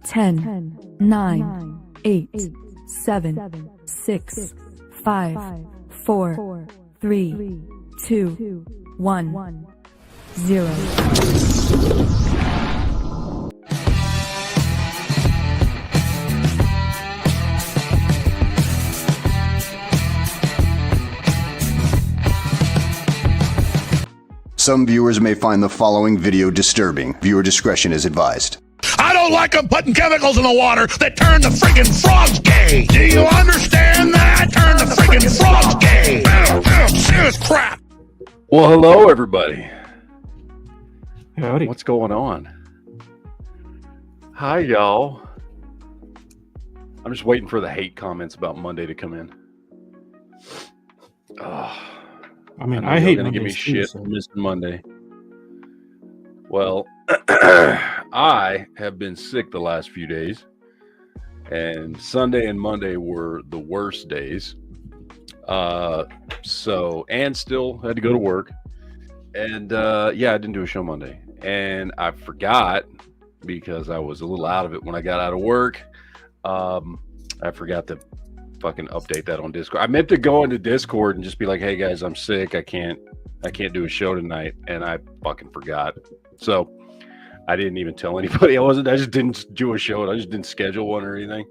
10, 9, 8, 7, 6, 5, 4, 3, 2, 1, 0. Some viewers may find the following video disturbing. Viewer discretion is advised. I don't like them putting chemicals in the water that turn the friggin' frogs gay. Do you understand that? Turn the friggin' frogs gay. Serious crap. Well, hello, everybody. Howdy. What's going on? Hi, y'all. I'm just waiting for the hate comments about Monday to come in. I mean, I hate gonna give me Mondays shit too, for missing Monday. Well, I have been sick the last few days, and Sunday and Monday were the worst days. And still had to go to work, and I didn't do a show Monday, and I forgot because I was a little out of it when I got out of work. I forgot to fucking update that on Discord. I meant to go into Discord and just be like, hey guys, I'm sick, I can't do a show tonight, and I fucking forgot. So I didn't even tell anybody. I just didn't do a show. I just didn't schedule one or anything.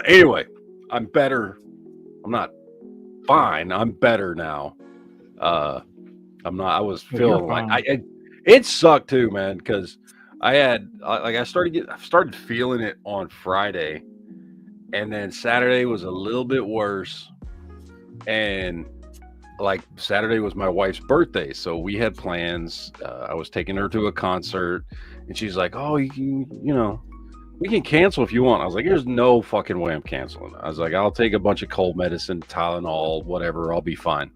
Anyway, I'm better. I'm not fine. I'm better now. I was feeling like it sucked too, man, because I started feeling it on Friday, and then Saturday was a little bit worse, and like Saturday was my wife's birthday, so we had plans. I was taking her to a concert, and she's like, oh, we can cancel if you want. I was like, there's no fucking way I'm canceling. I was like, I'll take a bunch of cold medicine, Tylenol, whatever, I'll be fine.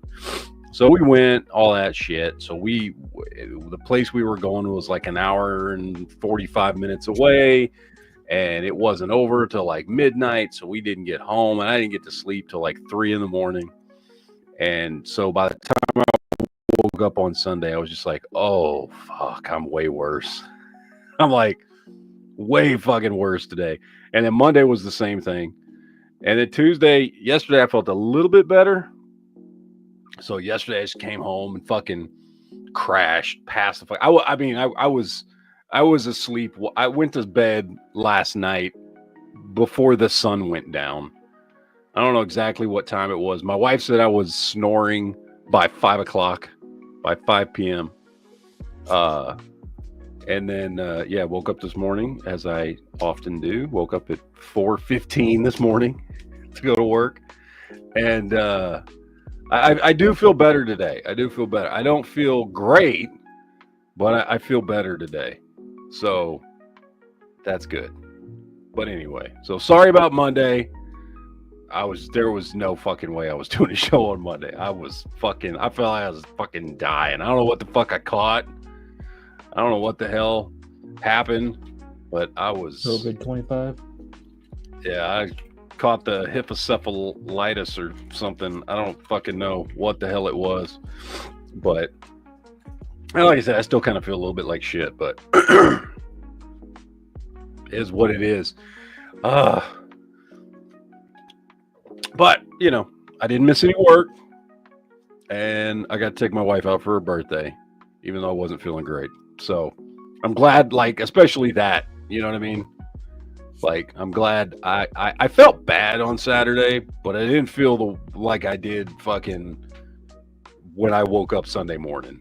So we went, all that shit. So the place we were going was like an hour and 45 minutes away, and it wasn't over till like midnight, so we didn't get home, and I didn't get to sleep till like 3 a.m. And so by the time I woke up on Sunday, I was just like, oh, fuck, I'm way worse. I'm like, way fucking worse today. And then Monday was the same thing. And then yesterday, I felt a little bit better. So yesterday, I just came home and fucking crashed past the fuck. I was asleep. I went to bed last night before the sun went down. I don't know exactly what time it was. My wife said I was snoring by 5 p.m. And then, woke up this morning, as I often do. Woke up at 4:15 this morning to go to work. And I do feel better today. I do feel better. I don't feel great, but I feel better today. So that's good. But anyway, so sorry about Monday. There was no fucking way I was doing a show on Monday. I felt like I was fucking dying. I don't know what the fuck I caught. I don't know what the hell happened, but I was COVID 25. Yeah, I caught the hepatoencephalitis or something. I don't fucking know what the hell it was, but like I said, I still kind of feel a little bit like shit, but is what it is. But, I didn't miss any work, and I got to take my wife out for her birthday, even though I wasn't feeling great. So I'm glad, like, especially that, you know what I mean? Like, I'm glad I felt bad on Saturday, but I didn't feel like I did fucking when I woke up Sunday morning.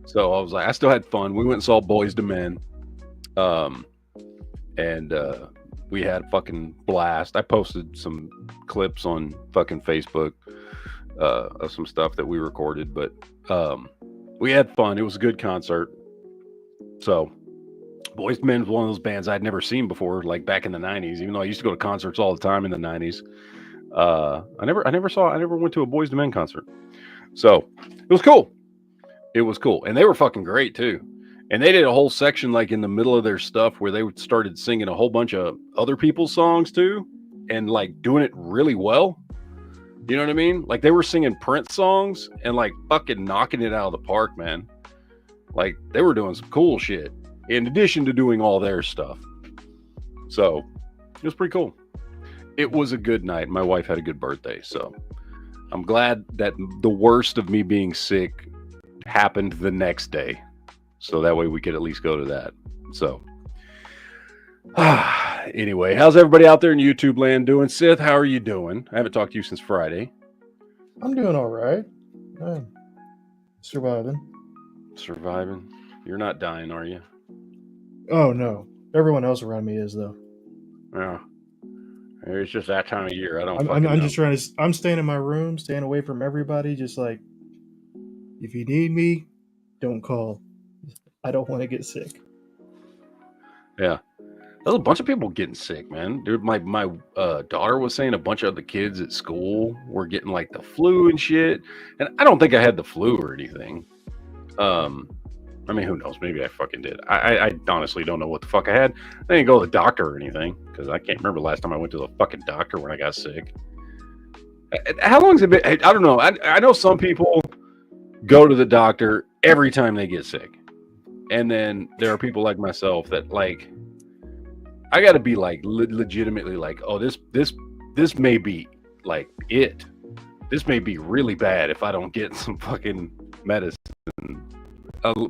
So I was like, I still had fun. We went and saw Boys to Men. We had a fucking blast. I posted some clips on fucking Facebook of some stuff that we recorded, but we had fun. It was a good concert. So Boys to Men was one of those bands I'd never seen before, like back in the 90s, even though I used to go to concerts all the time in the 90s. I never went to a Boys to Men concert. So it was cool. And they were fucking great too. And they did a whole section like in the middle of their stuff where they started singing a whole bunch of other people's songs too, and like doing it really well. You know what I mean? Like they were singing Prince songs and like fucking knocking it out of the park, man. Like they were doing some cool shit. in addition to doing all their stuff. So it was pretty cool. It was a good night. My wife had a good birthday, so I'm glad that the worst of me being sick happened the next day, so that way we could at least go to that. So anyway, how's everybody out there in YouTube land doing? Sith, how are you doing? I haven't talked to you since Friday. I'm doing all right. Surviving. You're not dying, are you? Oh no, everyone else around me is though. Yeah. It's just that time of year. I'm just trying to. I'm staying in my room, staying away from everybody. Just like, if you need me, don't call. I don't want to get sick. Yeah, there's a bunch of people getting sick, man. Dude, my daughter was saying a bunch of the kids at school were getting like the flu and shit, and I don't think I had the flu or anything. I mean, who knows? Maybe I fucking did. I honestly don't know what the fuck I had. I didn't go to the doctor or anything because I can't remember the last time I went to the fucking doctor when I got sick. How long has it been? I don't know. I know some people go to the doctor every time they get sick. And then there are people like myself that like, I got to be like legitimately like, oh, this may be like it. This may be really bad if I don't get some fucking medicine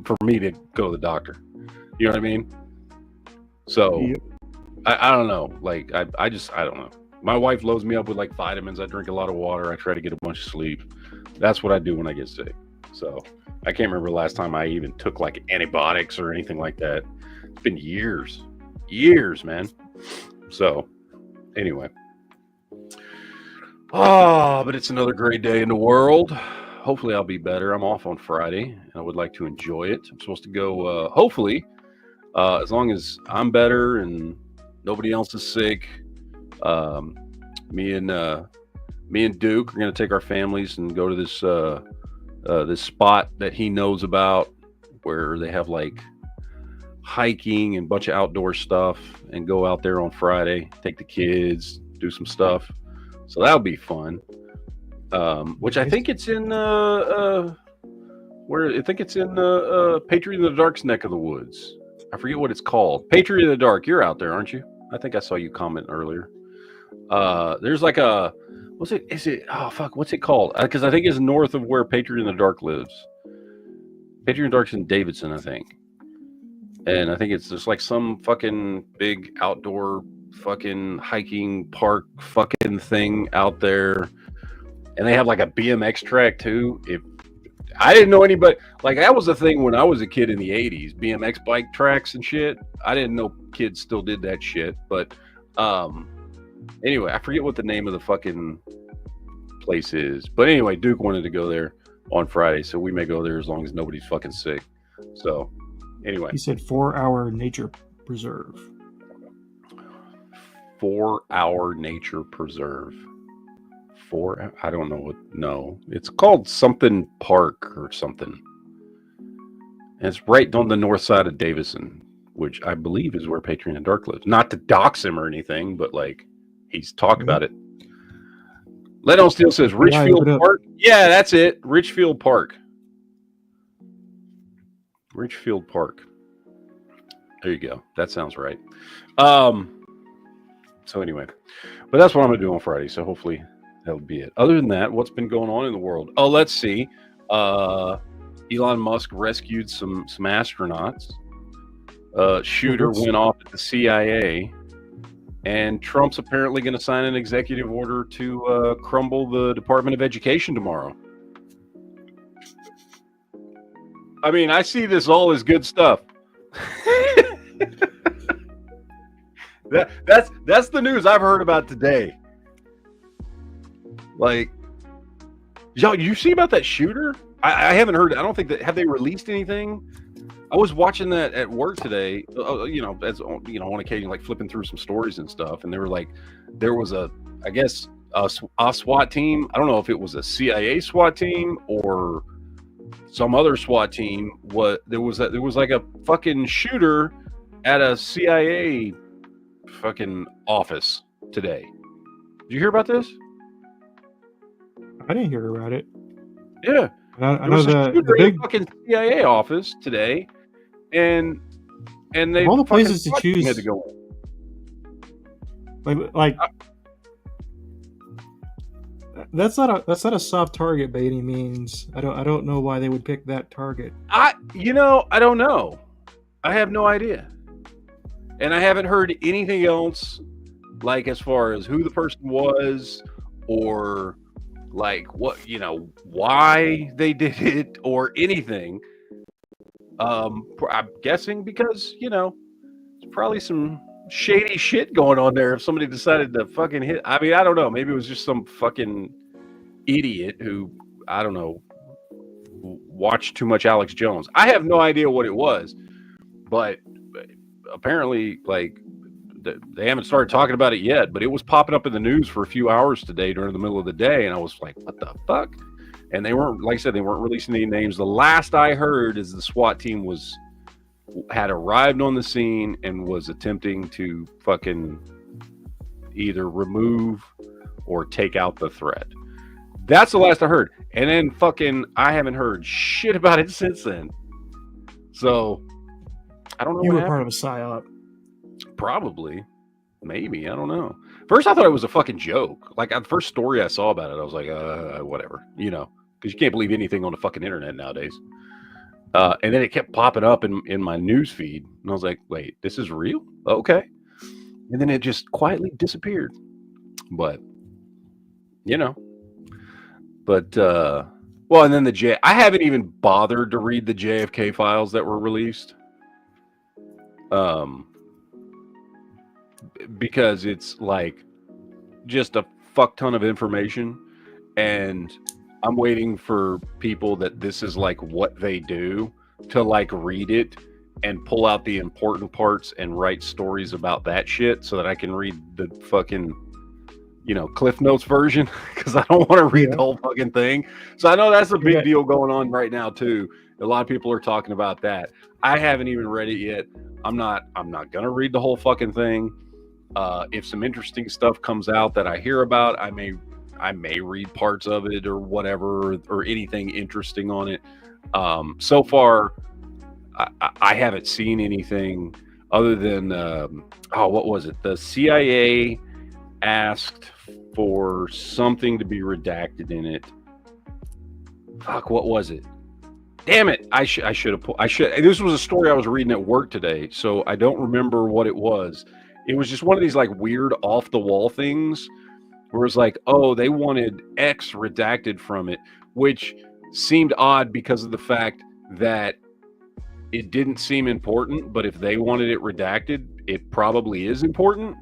for me to go to the doctor. You know what I mean? So yep. I don't know. Like I don't know. My wife loads me up with like vitamins. I drink a lot of water. I try to get a bunch of sleep. That's what I do when I get sick. So I can't remember the last time I even took like antibiotics or anything like that. It's been years, man. So anyway. But it's another great day in the world. Hopefully I'll be better. I'm off on Friday and I would like to enjoy it. I'm supposed to go, hopefully, as long as I'm better and nobody else is sick. Me and Duke are going to take our families and go to this spot that he knows about where they have like hiking and a bunch of outdoor stuff, and go out there on Friday, take the kids, do some stuff. So that'll be fun. Which I think it's in Patriot in the Dark's neck of the woods. I forget what it's called. Patriot in the Dark. You're out there, aren't you? I think I saw you comment earlier. There's like a, what's it called? Because I think it's north of where Patriot in the Dark lives. Patriot in the Dark's in Davidson, I think. And I think it's just like some fucking big outdoor fucking hiking park fucking thing out there. And they have like a BMX track too. I didn't know anybody, like that was a thing when I was a kid in the 80s, BMX bike tracks and shit. I didn't know kids still did that shit. But anyway, I forget what the name of the fucking place is. But anyway, Duke wanted to go there on Friday, so we may go there as long as nobody's fucking sick. So anyway. He said 4-hour nature preserve. 4-hour nature preserve. I don't know what. No, it's called something park or something. And it's right on the north side of Davison, which I believe is where Patriot in the Dark lives. Not to dox him or anything, but like he's talked about it. Let On Steel says Richfield Park. Yeah, that's it. Richfield Park. Richfield Park. There you go. That sounds right. So anyway, but that's what I'm gonna do on Friday. So hopefully that'll be it. Other than that, what's been going on in the world? Oh, let's see. Elon Musk rescued some astronauts. Shooter went off at the CIA, and Trump's apparently going to sign an executive order to crumble the Department of Education tomorrow. I mean, I see this all as good stuff. That's the news I've heard about today. Like, yo, you see about that shooter? I haven't heard. I don't think that. Have they released anything? I was watching that at work today. On occasion, like flipping through some stories and stuff, and they were like, there was a SWAT team. I don't know if it was a CIA SWAT team or some other SWAT team. There was like a fucking shooter at a CIA fucking office today. Did you hear about this? I didn't hear about it. Yeah, I know the big fucking CIA office today, and and they Of all the fucking places to fucking choose- had to go in. Like that's not a soft target by any means. I don't know why they would pick that target. I don't know. I have no idea. And I haven't heard anything else, like as far as who the person was, or like what, why they did it, or anything. I'm guessing because, there's probably some shady shit going on there if somebody decided to fucking hit. I mean, I don't know. Maybe it was just some fucking idiot who, I don't know, watched too much Alex Jones. I have no idea what it was, but apparently, like, they haven't started talking about it yet, but it was popping up in the news for a few hours today during the middle of the day, and I was like, what the fuck? And they weren't, like I said, they weren't releasing any names. The last I heard is the SWAT team had arrived on the scene and was attempting to fucking either remove or take out the threat. That's the last I heard. And then fucking, I haven't heard shit about it since then. So, I don't know. You what were happened. part of a psyop. Probably. Maybe. I don't know. First, I thought it was a fucking joke. Like, the first story I saw about it, I was like, whatever. Because you can't believe anything on the fucking internet nowadays. And then it kept popping up in my news feed. And I was like, wait, this is real? Okay. And then it just quietly disappeared. But, well, and then I haven't even bothered to read the JFK files that were released. Because it's like just a fuck ton of information, and I'm waiting for people that this is like what they do to like read it and pull out the important parts and write stories about that shit so that I can read the fucking Cliff Notes version, because I don't want to read the whole fucking thing. So I know that's a big deal going on right now too. A lot of people are talking about that. I haven't even read it yet. I'm not gonna read the whole fucking thing. If some interesting stuff comes out that I hear about, I may read parts of it or whatever, or anything interesting on it. So far, I haven't seen anything other than what was it? The CIA asked for something to be redacted in it. Fuck, what was it? Damn it! I should have. This was a story I was reading at work today, so I don't remember what it was. It was just one of these like weird off the wall things where it's like, oh, they wanted X redacted from it, which seemed odd because of the fact that it didn't seem important, but if they wanted it redacted, it probably is important.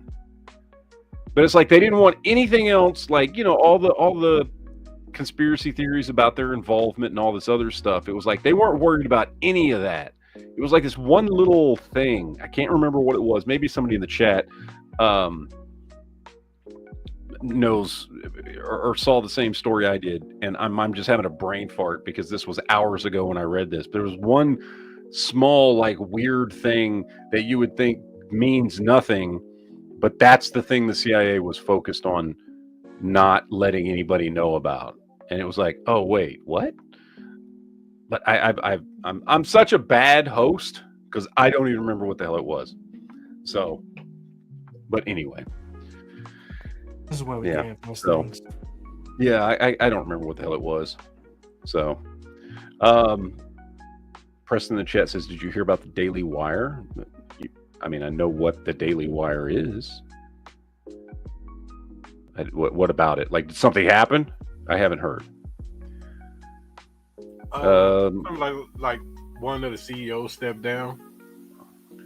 But it's like they didn't want anything else, like, all the conspiracy theories about their involvement and all this other stuff. It was like they weren't worried about any of that. It was like this one little thing. I can't remember what it was. Maybe somebody in the chat knows or saw the same story I did, and I'm just having a brain fart because this was hours ago when I read this. But there was one small, like, weird thing that you would think means nothing, but that's the thing the CIA was focused on not letting anybody know about. And it was like, oh wait, what? But I'm such a bad host because I don't even remember what the hell it was. So, but anyway, This is why we can't post so, things. Yeah, I don't remember what the hell it was. So, Preston in the chat says, "Did you hear about the Daily Wire?" I mean, I know what the Daily Wire is. What about it? Like, did something happen? I haven't heard. Like one of the CEOs stepped down.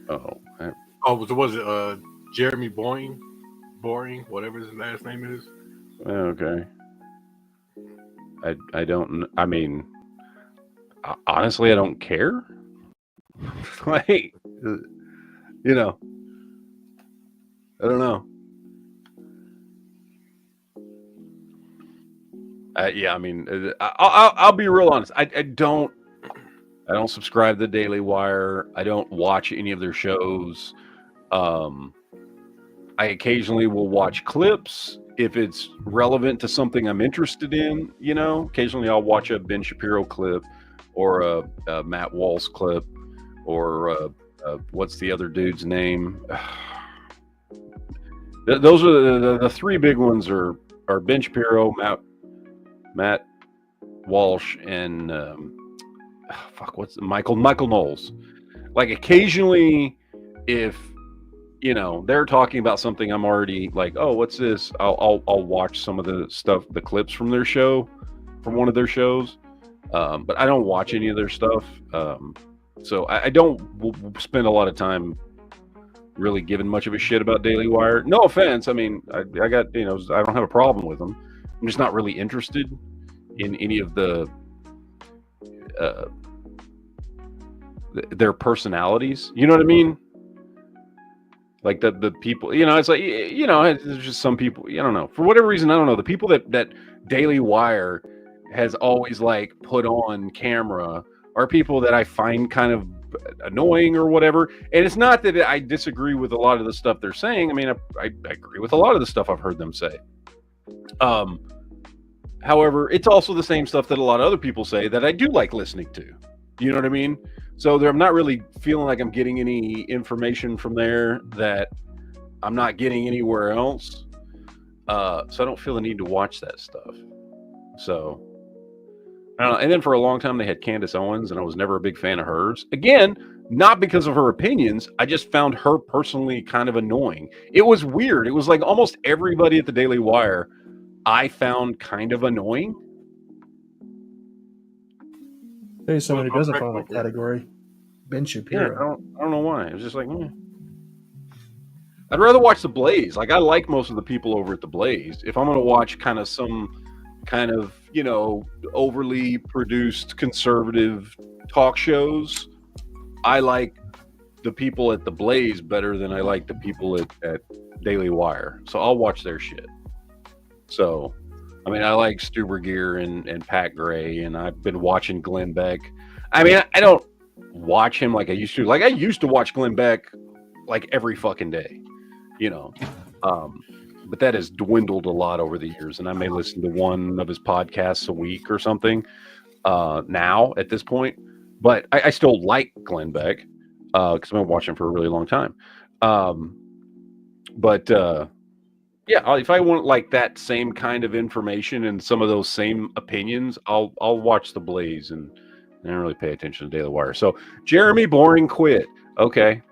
Was it Jeremy Boring, whatever his last name is? Okay. I don't. I mean, honestly, I don't care. Like, I don't know. Yeah, I mean, I'll be real honest. I don't subscribe to the Daily Wire. I don't watch any of their shows. I occasionally will watch clips if it's relevant to something I'm interested in. Occasionally I'll watch a Ben Shapiro clip or a Matt Walsh clip or what's the other dude's name? Those are the three big ones are Ben Shapiro, Matt Walsh, and what's Michael Knowles. Like occasionally, if they're talking about something, I'm already like, oh, what's this? I'll watch some of the stuff, the clips from their show, from one of their shows, but I don't watch any of their stuff. So I don't spend a lot of time really giving much of a shit about Daily Wire. No offense. I mean, I got, I don't have a problem with them. I'm just not really interested in any of their personalities. You know what I mean? Like the people, it's like, there's just some people, I don't know. For whatever reason, I don't know. The people that Daily Wire has always like put on camera are people that I find kind of annoying or whatever. And it's not that I disagree with a lot of the stuff they're saying. I mean, I agree with a lot of the stuff I've heard them say. However, it's also the same stuff that a lot of other people say that I do like listening to. You know what I mean? So I'm not really feeling like I'm getting any information from there that I'm not getting anywhere else. So I don't feel the need to watch that stuff. So I don't know. And then for a long time they had Candace Owens, and I was never a big fan of hers. Again, not because of her opinions. I just found her personally kind of annoying. It was weird. It was like almost everybody at the Daily Wire I found kind of annoying. There's someone who doesn't fall in that category. Ben Shapiro. Yeah, I don't know why. It was just like, I'd rather watch The Blaze. Like, I like most of the people over at The Blaze. If I'm going to watch kind of some kind of, overly produced conservative talk shows, I like the people at The Blaze better than I like the people at Daily Wire. So I'll watch their shit. So, I mean, I like Stuber Gear and Pat Gray, and I've been watching Glenn Beck. I mean, I don't watch him like I used to. Like, I used to watch Glenn Beck like every fucking day, but that has dwindled a lot over the years, and I may listen to one of his podcasts a week or something now at this point. But I still like Glenn Beck because I've been watching him for a really long time. Yeah, if I want like that same kind of information and some of those same opinions, I'll watch The Blaze, and I don't really pay attention to Daily Wire. So Jeremy Boring quit. Okay.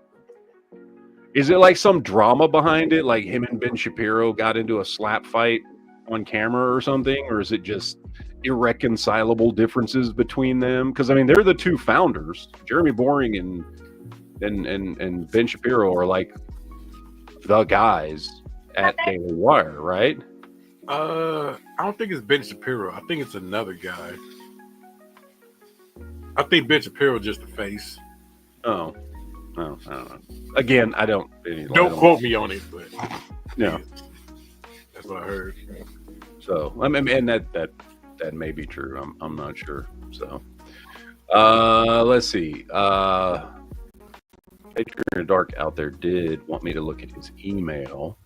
Is it like some drama behind it? Like him and Ben Shapiro got into a slap fight on camera or something? Or is it just irreconcilable differences between them? Because I mean, they're the two founders. Jeremy Boring and Ben Shapiro are like the guys at Daily Wire, right? I don't think it's Ben Shapiro. I think it's another guy. I think Ben Shapiro is just a face. Oh, no, I don't know. Again, I don't. Don't quote me on it, but yeah, that's what I heard. So I mean, and that may be true. I'm not sure. So, let's see. Adrian Dark out there did want me to look at his email.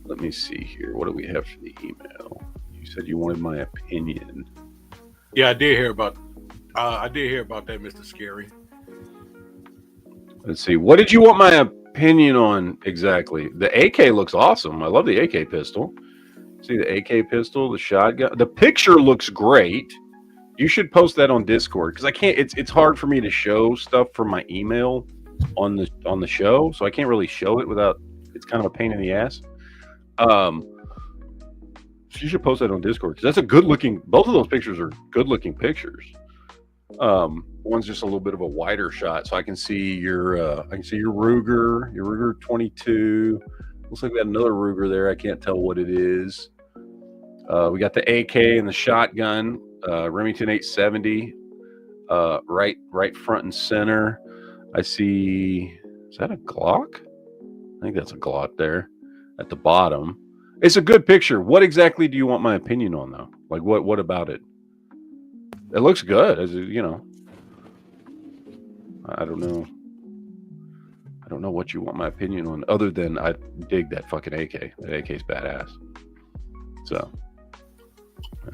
Let me see here. What do we have for the email? You said you wanted my opinion. Yeah, I did hear about that, Mr. Scary. Let's see. What did you want my opinion on exactly? The AK looks awesome. I love the AK pistol. See the AK pistol, the shotgun. The picture looks great. You should post that on Discord because I can't. It's hard for me to show stuff from my email on the show, so I can't really show it without. It's kind of a pain in the ass. So you should post that on Discord because that's a good looking. Both of those pictures are good looking pictures. One's just a little bit of a wider shot, so I can see your Ruger 22. Looks like we got another Ruger there. I can't tell what it is. We got the AK and the shotgun, Remington 870, right front and center. I see. Is that a Glock? I think that's a Glock there at the bottom. It's a good picture. What exactly do you want my opinion on, though? Like, what about it? It looks good, as I don't know. I don't know what you want my opinion on, other than I dig that fucking AK. That AK's badass. So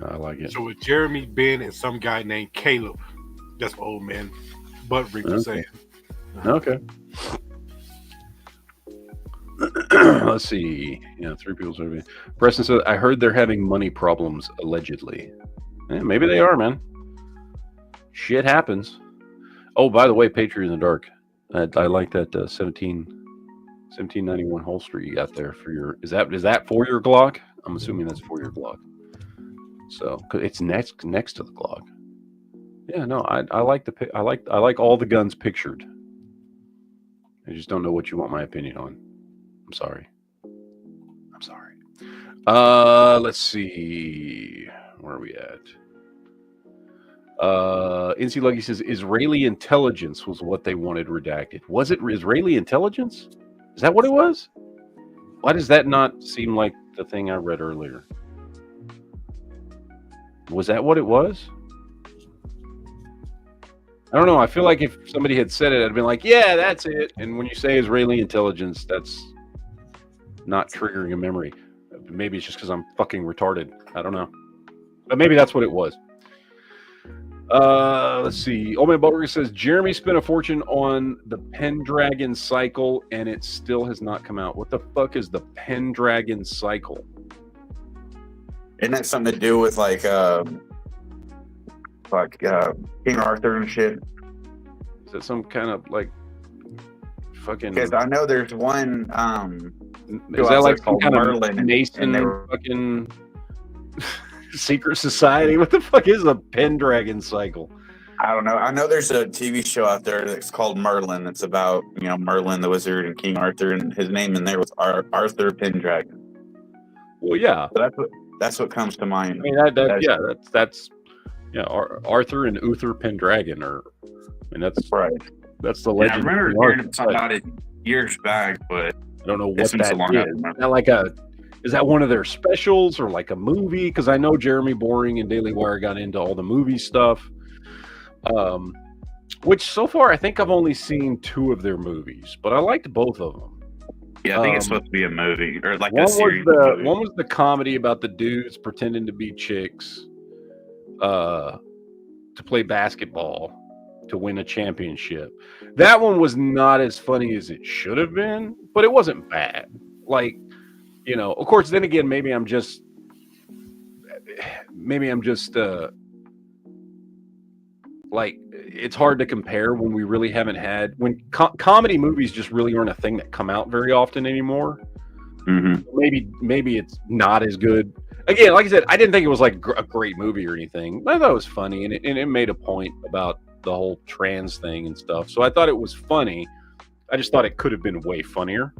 I like it. So with Jeremy, Ben, and some guy named Caleb, that's what old man Butt Rick was saying. Okay. Let's see. Yeah, 3 people. Preston said, I heard they're having money problems, allegedly. Yeah, maybe they are, man. Shit happens. Oh, by the way, Patriot in the Dark. I like that 1791 holster you got there for your. Is that for your Glock? I'm assuming that's for your Glock. So 'cause it's next to the Glock. Yeah, no, I like I like all the guns pictured. I just don't know what you want my opinion on. I'm sorry. Let's see. Where are we at? NC Lucky says Israeli intelligence was what they wanted redacted. Was it Israeli intelligence? Is that what it was? Why does that not seem like the thing I read earlier? Was that what it was? I don't know. I feel like if somebody had said it, I'd been like, yeah, that's it. And when you say Israeli intelligence, that's not triggering a memory. Maybe it's just because I'm fucking retarded. I don't know. But maybe that's what it was. Let's see. Old Man Butler says Jeremy spent a fortune on the Pendragon Cycle and it still has not come out. What the fuck is the Pendragon Cycle? Isn't that something to do with like King Arthur and shit? Is that some kind of like fucking? Because I know there's one. Is that like some kind Merlin of Mason fucking secret society? What the fuck is a Pendragon Cycle? I don't know. I know there's a TV show out there that's called Merlin. It's about Merlin the Wizard and King Arthur, and his name in there was Arthur Pendragon. Well, yeah. So that's what comes to mind. I mean, that's Arthur and Uther Pendragon, that's right. That's the legend. I remember hearing something about it years back, but I don't know what that is. Is that one of their specials or like a movie? Because I know Jeremy Boring and Daily Wire got into all the movie stuff. Which so far I think I've only seen 2 of their movies, but I liked both of them. Yeah, I think it's supposed to be a movie or like a series. One was the comedy about the dudes pretending to be chicks to play basketball to win a championship. That one was not as funny as it should have been, but it wasn't bad. Like, of course, then again, maybe I'm just like, it's hard to compare when we really haven't had comedy movies just really aren't a thing that come out very often anymore. Mm-hmm. Maybe it's not as good. Again, like I said, I didn't think it was like a great movie or anything. I thought it was funny, and it made a point about the whole trans thing and stuff. So I thought it was funny. I just thought it could have been way funnier.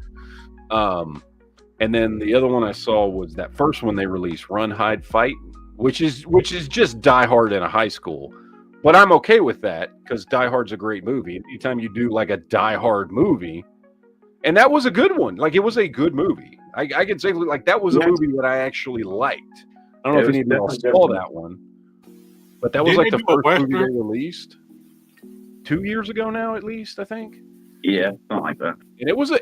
And then the other one I saw was that first one they released, Run, Hide, Fight, which is just Die Hard in a high school. But I'm okay with that because Die Hard's a great movie. Anytime you do like a Die Hard movie, and that was a good one. Like, it was a good movie. I could say like that was a movie that I actually liked. I don't know if anybody else saw that one, but that was like the first movie they released 2 years ago now, at least, I think. Yeah, something like that. And it was a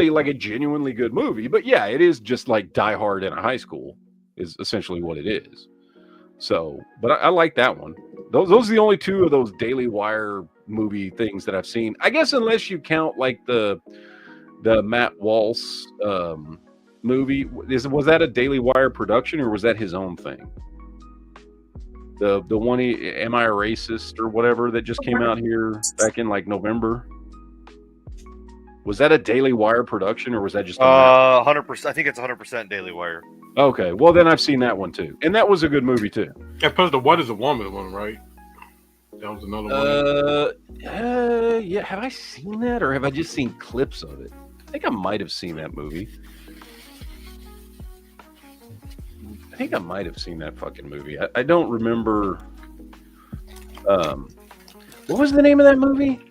like a genuinely good movie. But yeah, it is just like Die Hard in a high school is essentially what it is. So, but I like that one. Those are the only 2 of those Daily Wire movie things that I've seen. I guess unless you count like the Matt Walsh movie. Was that a Daily Wire production or was that his own thing? The one Am I a Racist or whatever that just came out here back in like November. Was that a Daily Wire production or was that just 100%? I think it's 100% Daily Wire. Okay, well then I've seen that one too, and that was a good movie too. Yeah, plus the What Is a Woman one, right? That was another one. Yeah. Have I seen that, or have I just seen clips of it? I think I might have seen that movie. I think I might have seen that fucking movie. I don't remember. What was the name of that movie?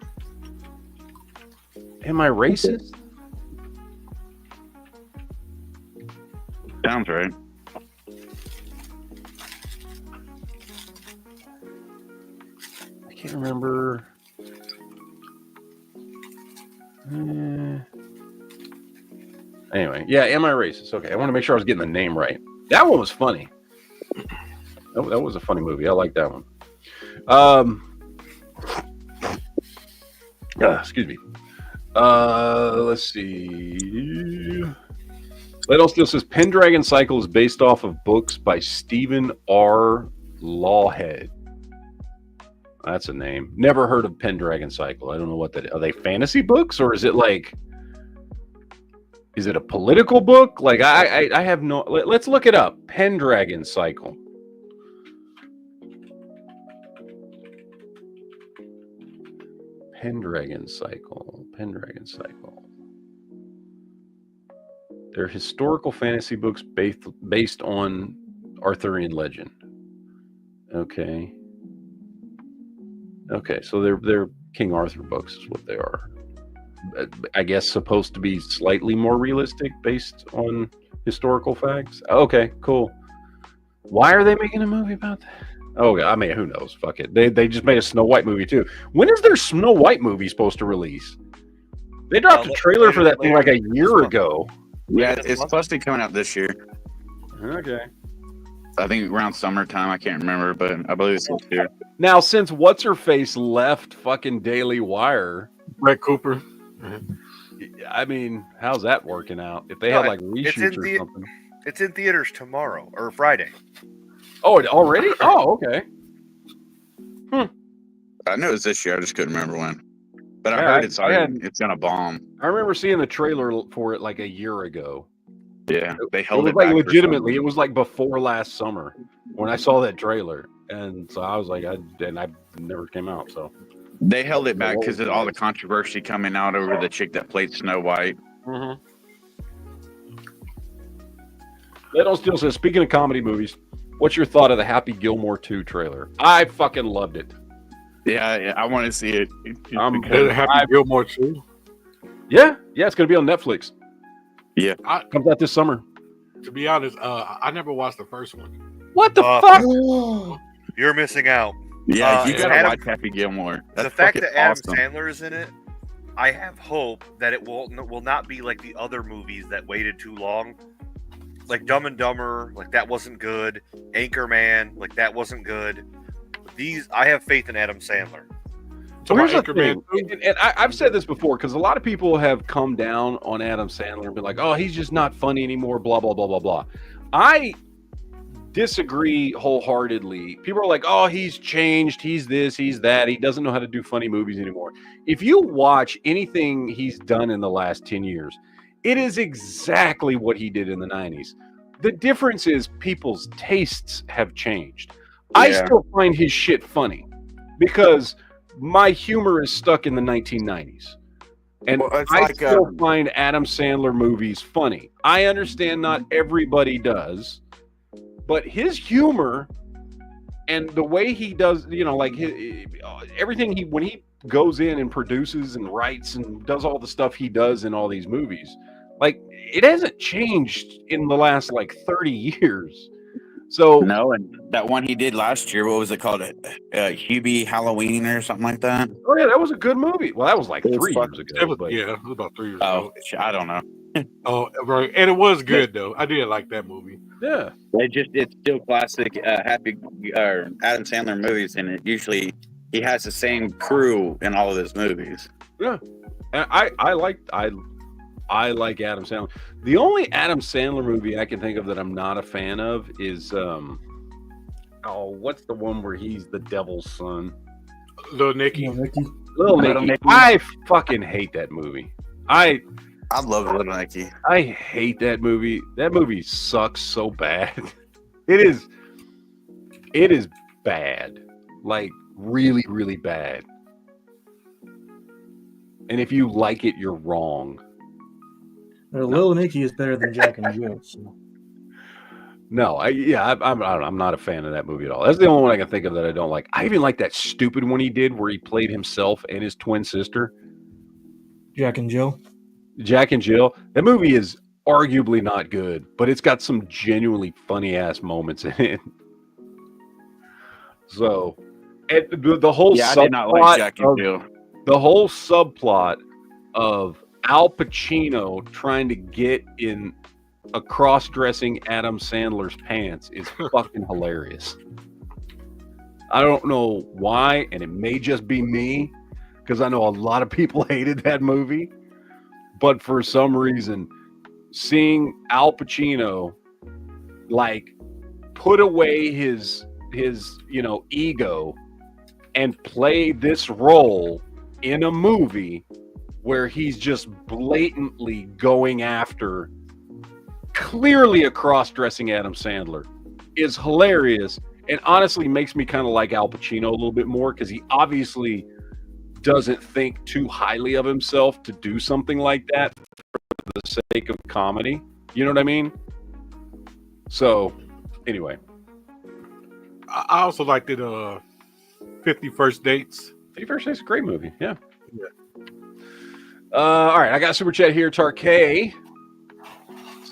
Am I Racist? Sounds right. I can't remember. Anyway, yeah, Am I Racist? Okay, I want to make sure I was getting the name right. That one was funny. That was a funny movie. I like that one. Excuse me. Let's see. Let Steel says Pendragon Cycle is based off of books by Stephen R. Lawhead. That's a name. Never heard of Pendragon Cycle. I don't know what that is. Are they fantasy books or is it like? Is it a political book? Like I have no. Let's look it up. Pendragon Cycle. Pendragon Cycle. Pendragon Cycle. They're historical fantasy books based on Arthurian legend. Okay. Okay, so they're King Arthur books is what they are. I guess supposed to be slightly more realistic based on historical facts. Okay, cool. Why are they making a movie about that? Oh, I mean, who knows? Fuck it. They just made a Snow White movie too. When is their Snow White movie supposed to release? They dropped a trailer for that thing like a year ago. Yeah, it's supposed to be coming out this year. Okay. I think around summertime. I can't remember, but I believe it's this year. Now, since What's-Her-Face left fucking Daily Wire, Brett Cooper. I mean, how's that working out? If they had like reshoots or something. It's in theaters tomorrow or Friday. Oh, already? Oh, okay. I knew it was this year. I just couldn't remember when. But I heard it's gonna bomb. I remember seeing the trailer for it like a year ago. Yeah, they held it it like back legitimately. It was like before last summer when I saw that trailer, and so I was like, I never came out. So they held it back because of all the controversy coming out over the chick that played Snow White. Mm-hmm. Let On Steel says, speaking of comedy movies, what's your thought of the Happy Gilmore 2 trailer? I fucking loved it. Yeah, I want to see it. Happy Gilmore 2? Yeah, it's going to be on Netflix. Yeah. Comes out this summer. To be honest, I never watched the first one. What the fuck? You're missing out. Yeah, you gotta watch Happy Gilmore. The fact that Adam Sandler is in it, I have hope that it will not be like the other movies that waited too long. Like Dumb and Dumber, like that wasn't good. Anchorman, like that wasn't good. I have faith in Adam Sandler. So here's the thing, and I've said this before because a lot of people have come down on Adam Sandler and been like, "Oh, he's just not funny anymore." Blah blah blah blah blah. I disagree wholeheartedly. People are like, "Oh, he's changed. He's this. He's that. He doesn't know how to do funny movies anymore." If you watch anything he's done in the last 10 years, it is exactly what he did in the 90s. The difference is people's tastes have changed. Yeah. I still find his shit funny because my humor is stuck in the 1990s. And I still find Adam Sandler movies funny. I understand not everybody does, but his humor and the way he does, like everything when he goes in and produces and writes and does all the stuff he does in all these movies, like it hasn't changed in the last like 30 years. So no, and that one he did last year, what was it called? Hubie Halloween or something like that. Oh yeah, that was a good movie. Well, that was like 3 years ago. It was about 3 years ago. I don't know. Oh, right, and it was good though. I did like that movie. Yeah, it's still classic Adam Sandler movies, and it usually he has the same crew in all of his movies. Yeah, and I like Adam Sandler. The only Adam Sandler movie I can think of that I'm not a fan of is what's the one where he's the devil's son? Little Nicky. Little Nicky. I fucking hate that movie. I love Little Nicky. I hate that movie. That movie sucks so bad. It is bad. Like really, really bad. And if you like it, you're wrong. Little Nicky is better than Jack and Jill. So. No, I'm not a fan of that movie at all. That's the only one I can think of that I don't like. I even like that stupid one he did where he played himself and his twin sister. Jack and Jill. Jack and Jill. That movie is arguably not good, but it's got some genuinely funny ass moments in it. So, the whole subplot, I did not like Jack and Jill. The whole subplot of Al Pacino trying to get in a cross-dressing Adam Sandler's pants is fucking hilarious. I don't know why, and it may just be me, because I know a lot of people hated that movie. But for some reason, seeing Al Pacino like put away his ego and play this role in a movie where he's just blatantly going after clearly a cross-dressing Adam Sandler is hilarious, and honestly makes me kind of like Al Pacino a little bit more, because he obviously doesn't think too highly of himself to do something like that for the sake of comedy. You know what I mean? So anyway, I also liked it. 50 First Dates. 50 First Dates is a great movie. Yeah. All right, I got a super chat here. Tarkay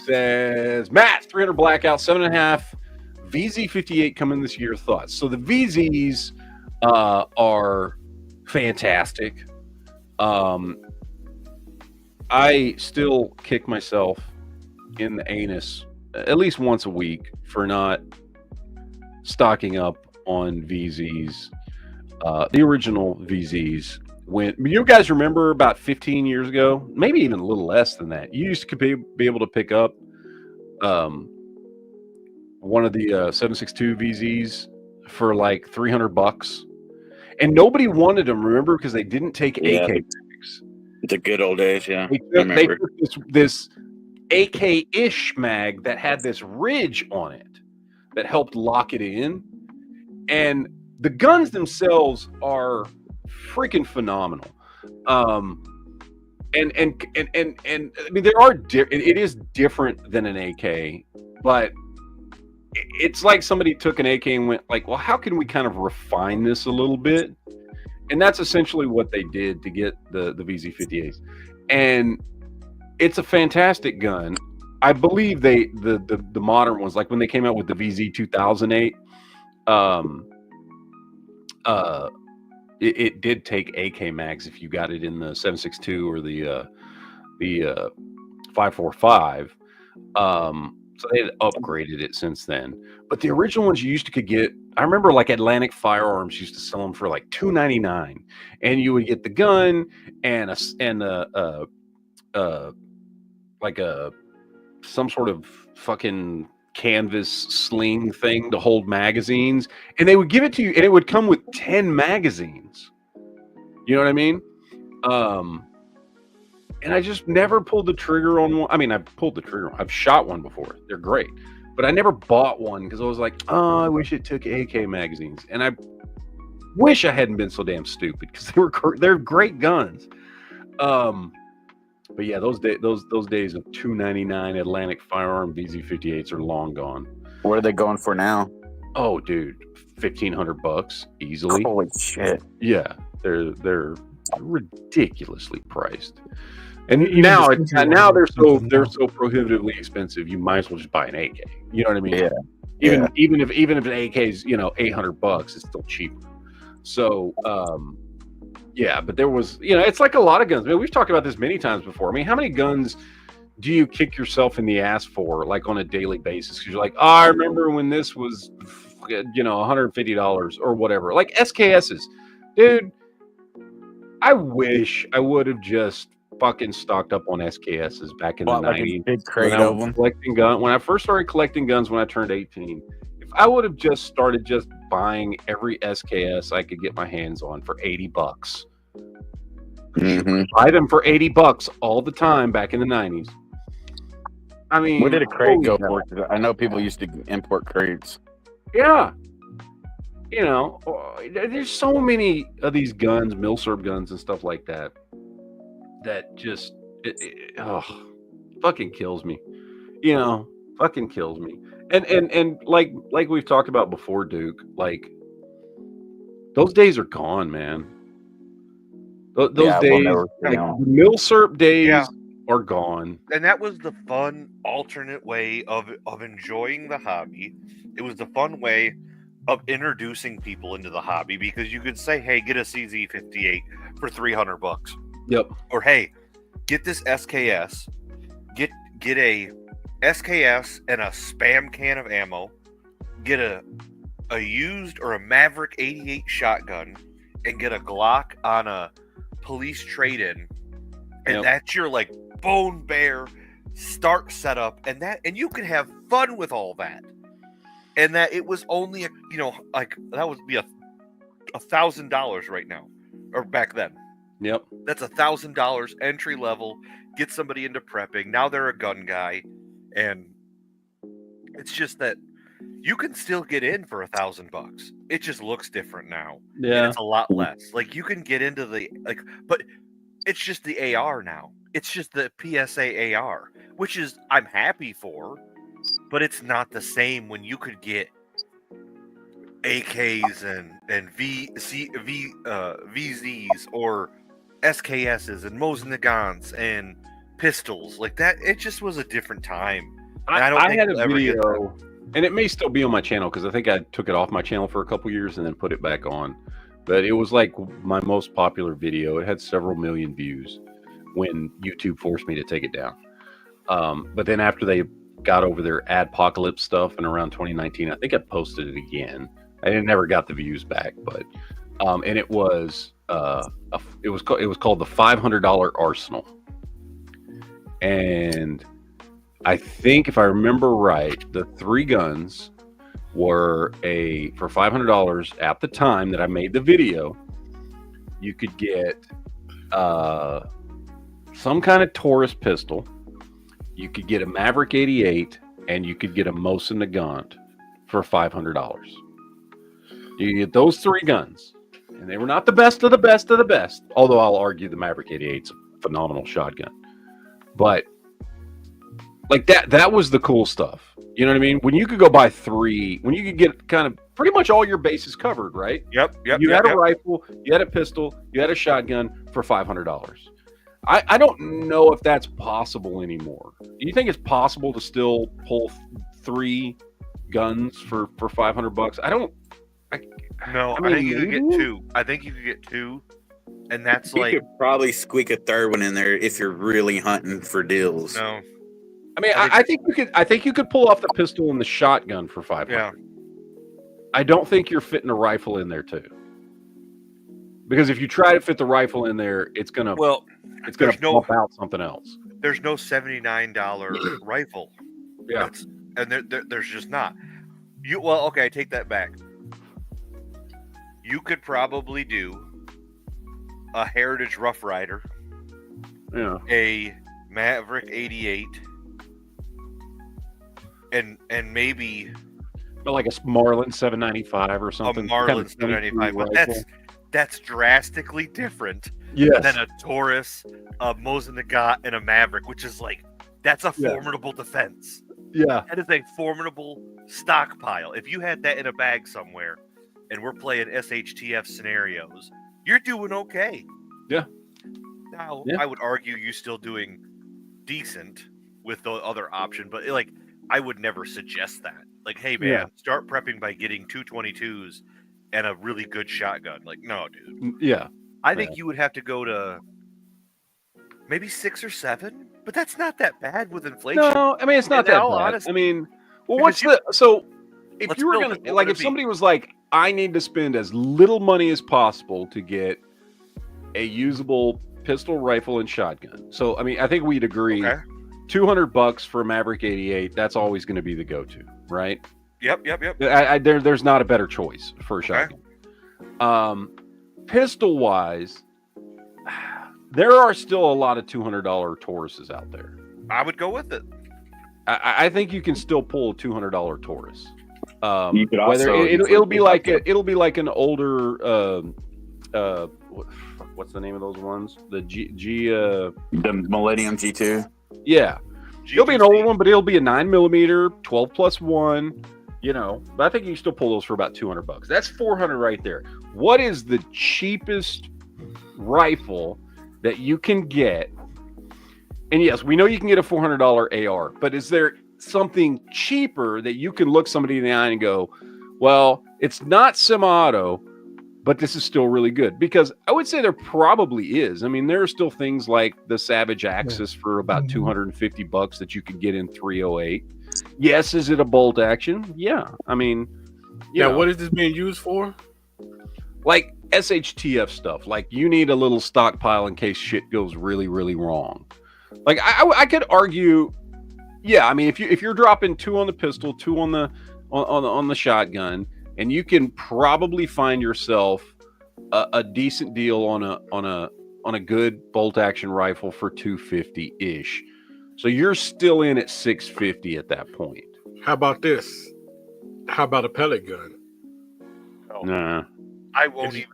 says, Matt, 300 blackout, 7.5 VZ58 coming this year. Thoughts? So the VZs are fantastic. I still kick myself in the anus at least once a week for not stocking up on VZs, the original VZs. When you guys remember about 15 years ago, maybe even a little less than that, you used to be able to pick up one of the 7.62 VZs for like $300, and nobody wanted them. Remember, because they didn't take AK mags. The good old days, yeah. They took this AK-ish mag that had this ridge on it that helped lock it in, and the guns themselves are freaking phenomenal. And I mean, there are it is different than an AK, but it's like somebody took an AK and went like, well, how can we kind of refine this a little bit? And that's essentially what they did to get the VZ58s. And it's a fantastic gun. I believe the modern ones, like when they came out with the VZ 2008, it did take AK mags if you got it in the 7.62 or the 5.45. So they had upgraded it since then. But the original ones you could get, I remember like Atlantic Firearms used to sell them for like $2.99, and you would get the gun and some sort of fucking canvas sling thing to hold magazines, and they would give it to you, and it would come with 10 magazines. You know what I mean? And I just never pulled the trigger on one. I mean, I've pulled the trigger. I've shot one before. They're great. But I never bought one because I was like, oh, I wish it took AK magazines. And I wish I hadn't been so damn stupid, because they're great guns. But yeah, those days of $2.99 Atlantic Firearm VZ58s are long gone. What are they going for now? Oh, dude, $1,500 easily. Holy shit! Yeah, they're ridiculously priced. And now they're so prohibitively expensive. You might as well just buy an AK. You know what I mean? Yeah. Even if an AK is $800, it's still cheaper. So yeah, but there was it's like a lot of guns. I mean, we've talked about this many times before. I mean, how many guns do you kick yourself in the ass for, like on a daily basis? Because you're like, oh, I remember when this was $150 or whatever. Like SKSs, dude. I wish I would have just fucking stocked up on SKSs back in the 90s. Big crate of them. When I first started collecting guns when I turned 18, if I would have just started just buying every SKS I could get my hands on for $80, buy them for $80 all the time back in the 90s. I mean, what did a crate go for? I know people used to import crates. Yeah. There's so many of these guns, Milsurp guns and stuff like that, that just fucking kills me. Fucking kills me. And like we've talked about before, Duke, like those days are gone, man. Those days, the Milsurp days are gone. And that was the fun alternate way of enjoying the hobby. It was the fun way of introducing people into the hobby, because you could say, hey, get a CZ58 for $300. Yep. Or hey, get this SKS, get a SKS and a spam can of ammo, get a used or a Maverick 88 shotgun, and get a Glock on a police trade-in, and that's your like bone bare start setup, and you can have fun with all that, and that it was only like that would be $1,000 right now, or back then. Yep. That's $1,000 entry level. Get somebody into prepping. Now they're a gun guy, and it's just that you can still get in for $1,000. It just looks different now. Yeah, and it's a lot less. Like you can get into the but it's just the AR now. It's just the PSA AR, which is I'm happy for, but it's not the same when you could get AKs and VZs or SKSs and Mosin Nagants and pistols like that. It just was a different time. I had a video, and it may still be on my channel because I think I took it off my channel for a couple years and then put it back on. But it was like my most popular video. It had several million views when YouTube forced me to take it down. But then after they got over their adpocalypse stuff in around 2019, I think I posted it again. I never got the views back, but and it was called the $500 Arsenal, and I think if I remember right, the 3 guns were for $500 at the time that I made the video. You could get some kind of Taurus pistol, you could get a Maverick 88, and you could get a Mosin Nagant for $500. You get those 3 guns, and they were not the best of the best of the best. Although I'll argue the Maverick 88's a phenomenal shotgun, but like that was the cool stuff. You know what I mean? When you could go buy 3, when you could get kind of pretty much all your bases covered, right? Yep. You had a rifle, you had a pistol, you had a shotgun for $500. I don't know if that's possible anymore. Do you think it's possible to still pull 3 guns for $500? I don't. No, I think you could get 2. I think you could get 2, and that's you like could probably squeak a 3rd one in there if you're really hunting for deals. No, I mean, I think you could. I think you could pull off the pistol and the shotgun for $500. Yeah. I don't think you're fitting a rifle in there too, because if you try to fit the rifle in there, it's gonna bump out something else. There's no $79 rifle. Yeah, there's just not. Okay, I take that back. You could probably do a Heritage Rough Rider, a Maverick 88, and maybe like a Marlin 795 or something. A Marlin 795, but that's drastically different than a Taurus, a Mosin Nagant, and a Maverick, which is like that's a formidable defense. Yeah, that is a formidable stockpile. If you had that in a bag somewhere, and we're playing SHTF scenarios, you're doing okay. Yeah. Now, I would argue you're still doing decent with the other option, but like I would never suggest that. Like, hey man, start prepping by getting 222s and a really good shotgun. Like, no, dude. Yeah. I think you would have to go to maybe 6 or 7, but that's not that bad with inflation. No, I mean it's not that bad. Honestly, I mean, well, if you were gonna like, if somebody was like, I need to spend as little money as possible to get a usable pistol, rifle, and shotgun. So, I mean, I think we'd agree $200 for a Maverick 88. That's always going to be the go-to, right? Yep. There's not a better choice for a shotgun. Pistol-wise, there are still a lot of $200 Tauruses out there. I would go with it. I think you can still pull a $200 Taurus. You could also it'll be like an older what's the name of those ones? The the Millennium G2. Yeah, it'll be an older one, but it'll be a 9mm 12+1. But I think you can still pull those for about $200. That's $400 right there. What is the cheapest rifle that you can get? And yes, we know you can get a $400 AR, but is there something cheaper that you can look somebody in the eye and go, well, it's not semi-auto, but this is still really good? Because I would say there probably is. I mean, there are still things like the Savage Axis for about $250 that you could get in 308. Yes, is it a bolt action? Yeah. I mean, what is this being used for? Like SHTF stuff. Like you need a little stockpile in case shit goes really, really wrong. Like I could argue, yeah. I mean, if you're dropping 2 on the pistol, 2 on the shotgun, and you can probably find yourself a decent deal on a good bolt action rifle for $250 ish. So you're still in at $650 at that point. How about this? How about a pellet gun? Nah. I won't even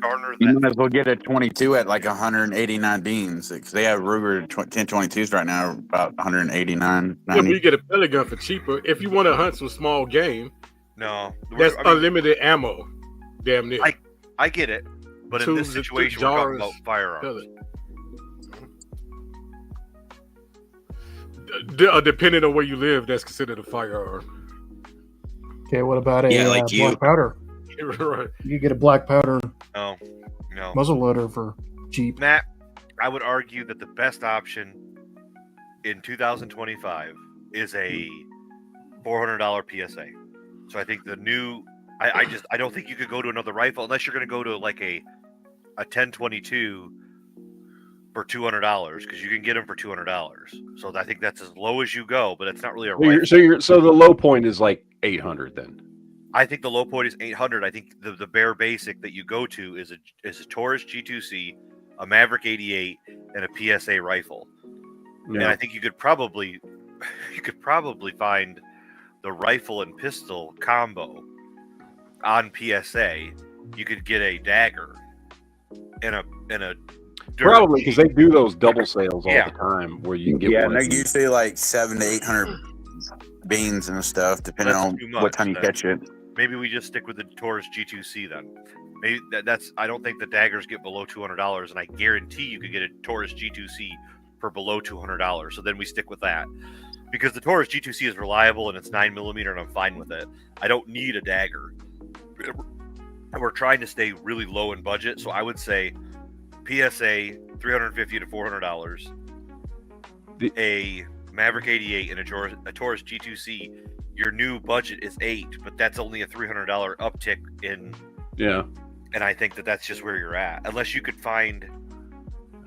garner that. You might as well get a 22 at like 189 beans. Because they have Ruger 1022s right now, about 189. Yeah, but you get a pellet gun for cheaper. If you want to hunt some small game, No, that's unlimited ammo. Damn near. I get it, but in this situation, we're talking about firearms. Depending on where you live, that's considered a firearm. Okay, what about a black powder? Right. You get a black powder. No. Muzzle loader for cheap. Matt, I would argue that the best option in 2025 is a $400 PSA. So I think the new, I don't think you could go to another rifle unless you're going to go to like a 1022 for $200 because you can get them for $200. So I think that's as low as you go, but it's not really a rifle. So the low point is like 800 then. I think the low point is 800. I think the bare basic that you go to is a Taurus G2C, a Maverick 88, and a PSA rifle. Yeah. And I think you could probably find the rifle and pistol combo on PSA. You could get a dagger and a probably because they do those double sales all the time where you can get one. Yeah, they're usually like 700 to 800 beans and stuff, depending on what time you catch it. Maybe we just stick with the Taurus G2C then. Maybe that's. I don't think the daggers get below $200, and I guarantee you could get a Taurus G2C for below $200. So then we stick with that because the Taurus G2C is reliable and it's 9mm, and I'm fine with it. I don't need a dagger. We're trying to stay really low in budget, so I would say PSA $350 to $400, a Maverick 88 and a Taurus G2C. Your new budget is $800, but that's only a $300 uptick in. Yeah. And I think that's just where you're at, unless you could find.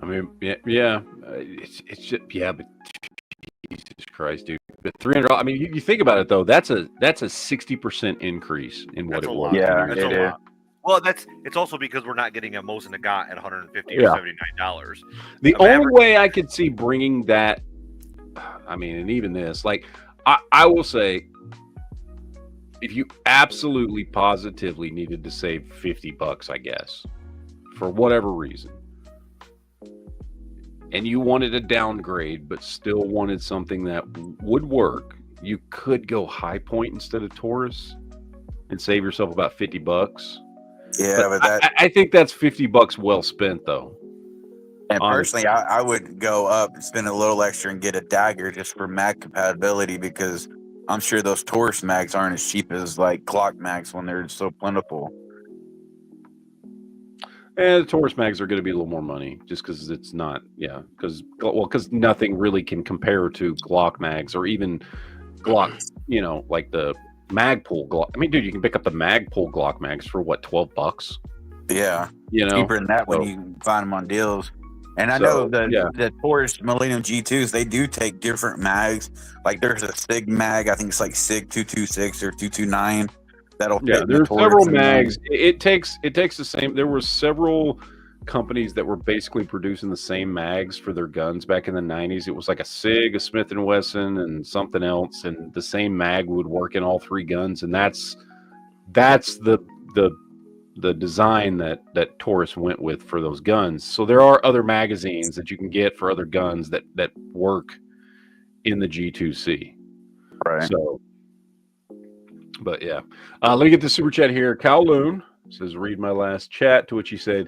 I mean, yeah. It's just, but Jesus Christ, dude. But $300. I mean, you think about it though. That's a 60% increase in what it was. Yeah, that's a lot. Well, it's also because we're not getting a Mosin Nagant at $150 or $79. The only way I could see bringing that, I mean, and even this, like, I will say, if you absolutely positively needed to save $50, I guess, for whatever reason, and you wanted a downgrade but still wanted something that would work, you could go High Point instead of Taurus and save yourself about $50. Yeah, but I think that's $50 well spent, though. And personally, I would go up and spend a little extra and get a dagger just for mag compatibility because I'm sure those Taurus mags aren't as cheap as like Glock mags when they're so plentiful. And the Taurus mags are going to be a little more money just because it's not, because nothing really can compare to Glock mags or even Glock, like the Magpul Glock. I mean, dude, you can pick up the Magpul Glock mags for what, $12? Yeah, cheaper than that when you find them on deals. And I know the Taurus Millennium G2s, they do take different mags. Like there's a SIG mag, I think it's like SIG 226 or 229. That'll fit there's several mags. It takes the same. There were several companies that were basically producing the same mags for their guns back in the 90s. It was like a SIG, a Smith & Wesson, and something else, and the same mag would work in all 3 guns. And that's the design that Taurus went with for those guns. So there are other magazines that you can get for other guns that work in the G2C. Right. So, but yeah. Let me get the super chat here. Kowloon says, read my last chat, to which he said,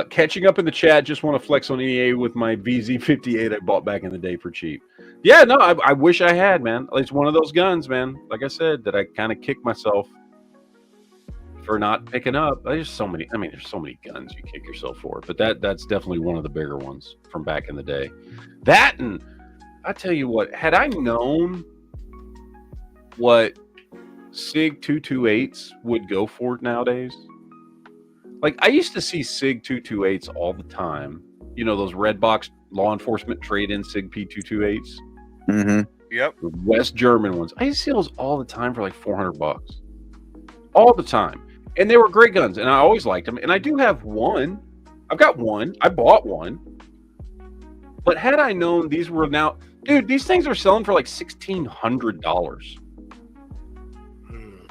catching up in the chat, just want to flex on EA with my VZ58 I bought back in the day for cheap. Yeah, no, I wish I had, man. It's one of those guns, man, like I said, that I kind of kicked myself for not picking up. There's so many guns you kick yourself for, but that's definitely one of the bigger ones from back in the day. That, and I tell you what, had I known what SIG 228s would go for nowadays. Like, I used to see SIG 228s all the time. You know, those red box law enforcement trade-in SIG P228s. Mm-hmm. Yep. The West German ones. I used to see those all the time for like $400. All the time. And they were great guns, and I always liked them. And I do have one. I've got one. I bought one. But had I known these were now... Dude, these things are selling for like $1,600.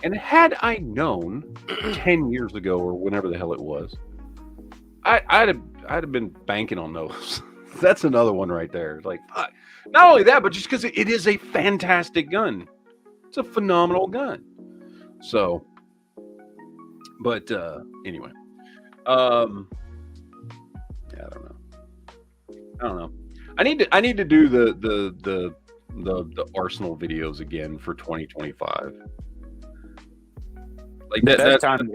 And had I known 10 years ago or whenever the hell it was, I'd have been banking on those. That's another one right there. Like, not only that, but just because it is a fantastic gun. It's a phenomenal gun. So, but anyway, yeah, I don't know. I need to do the Arsenal videos again for 2025. Like that time.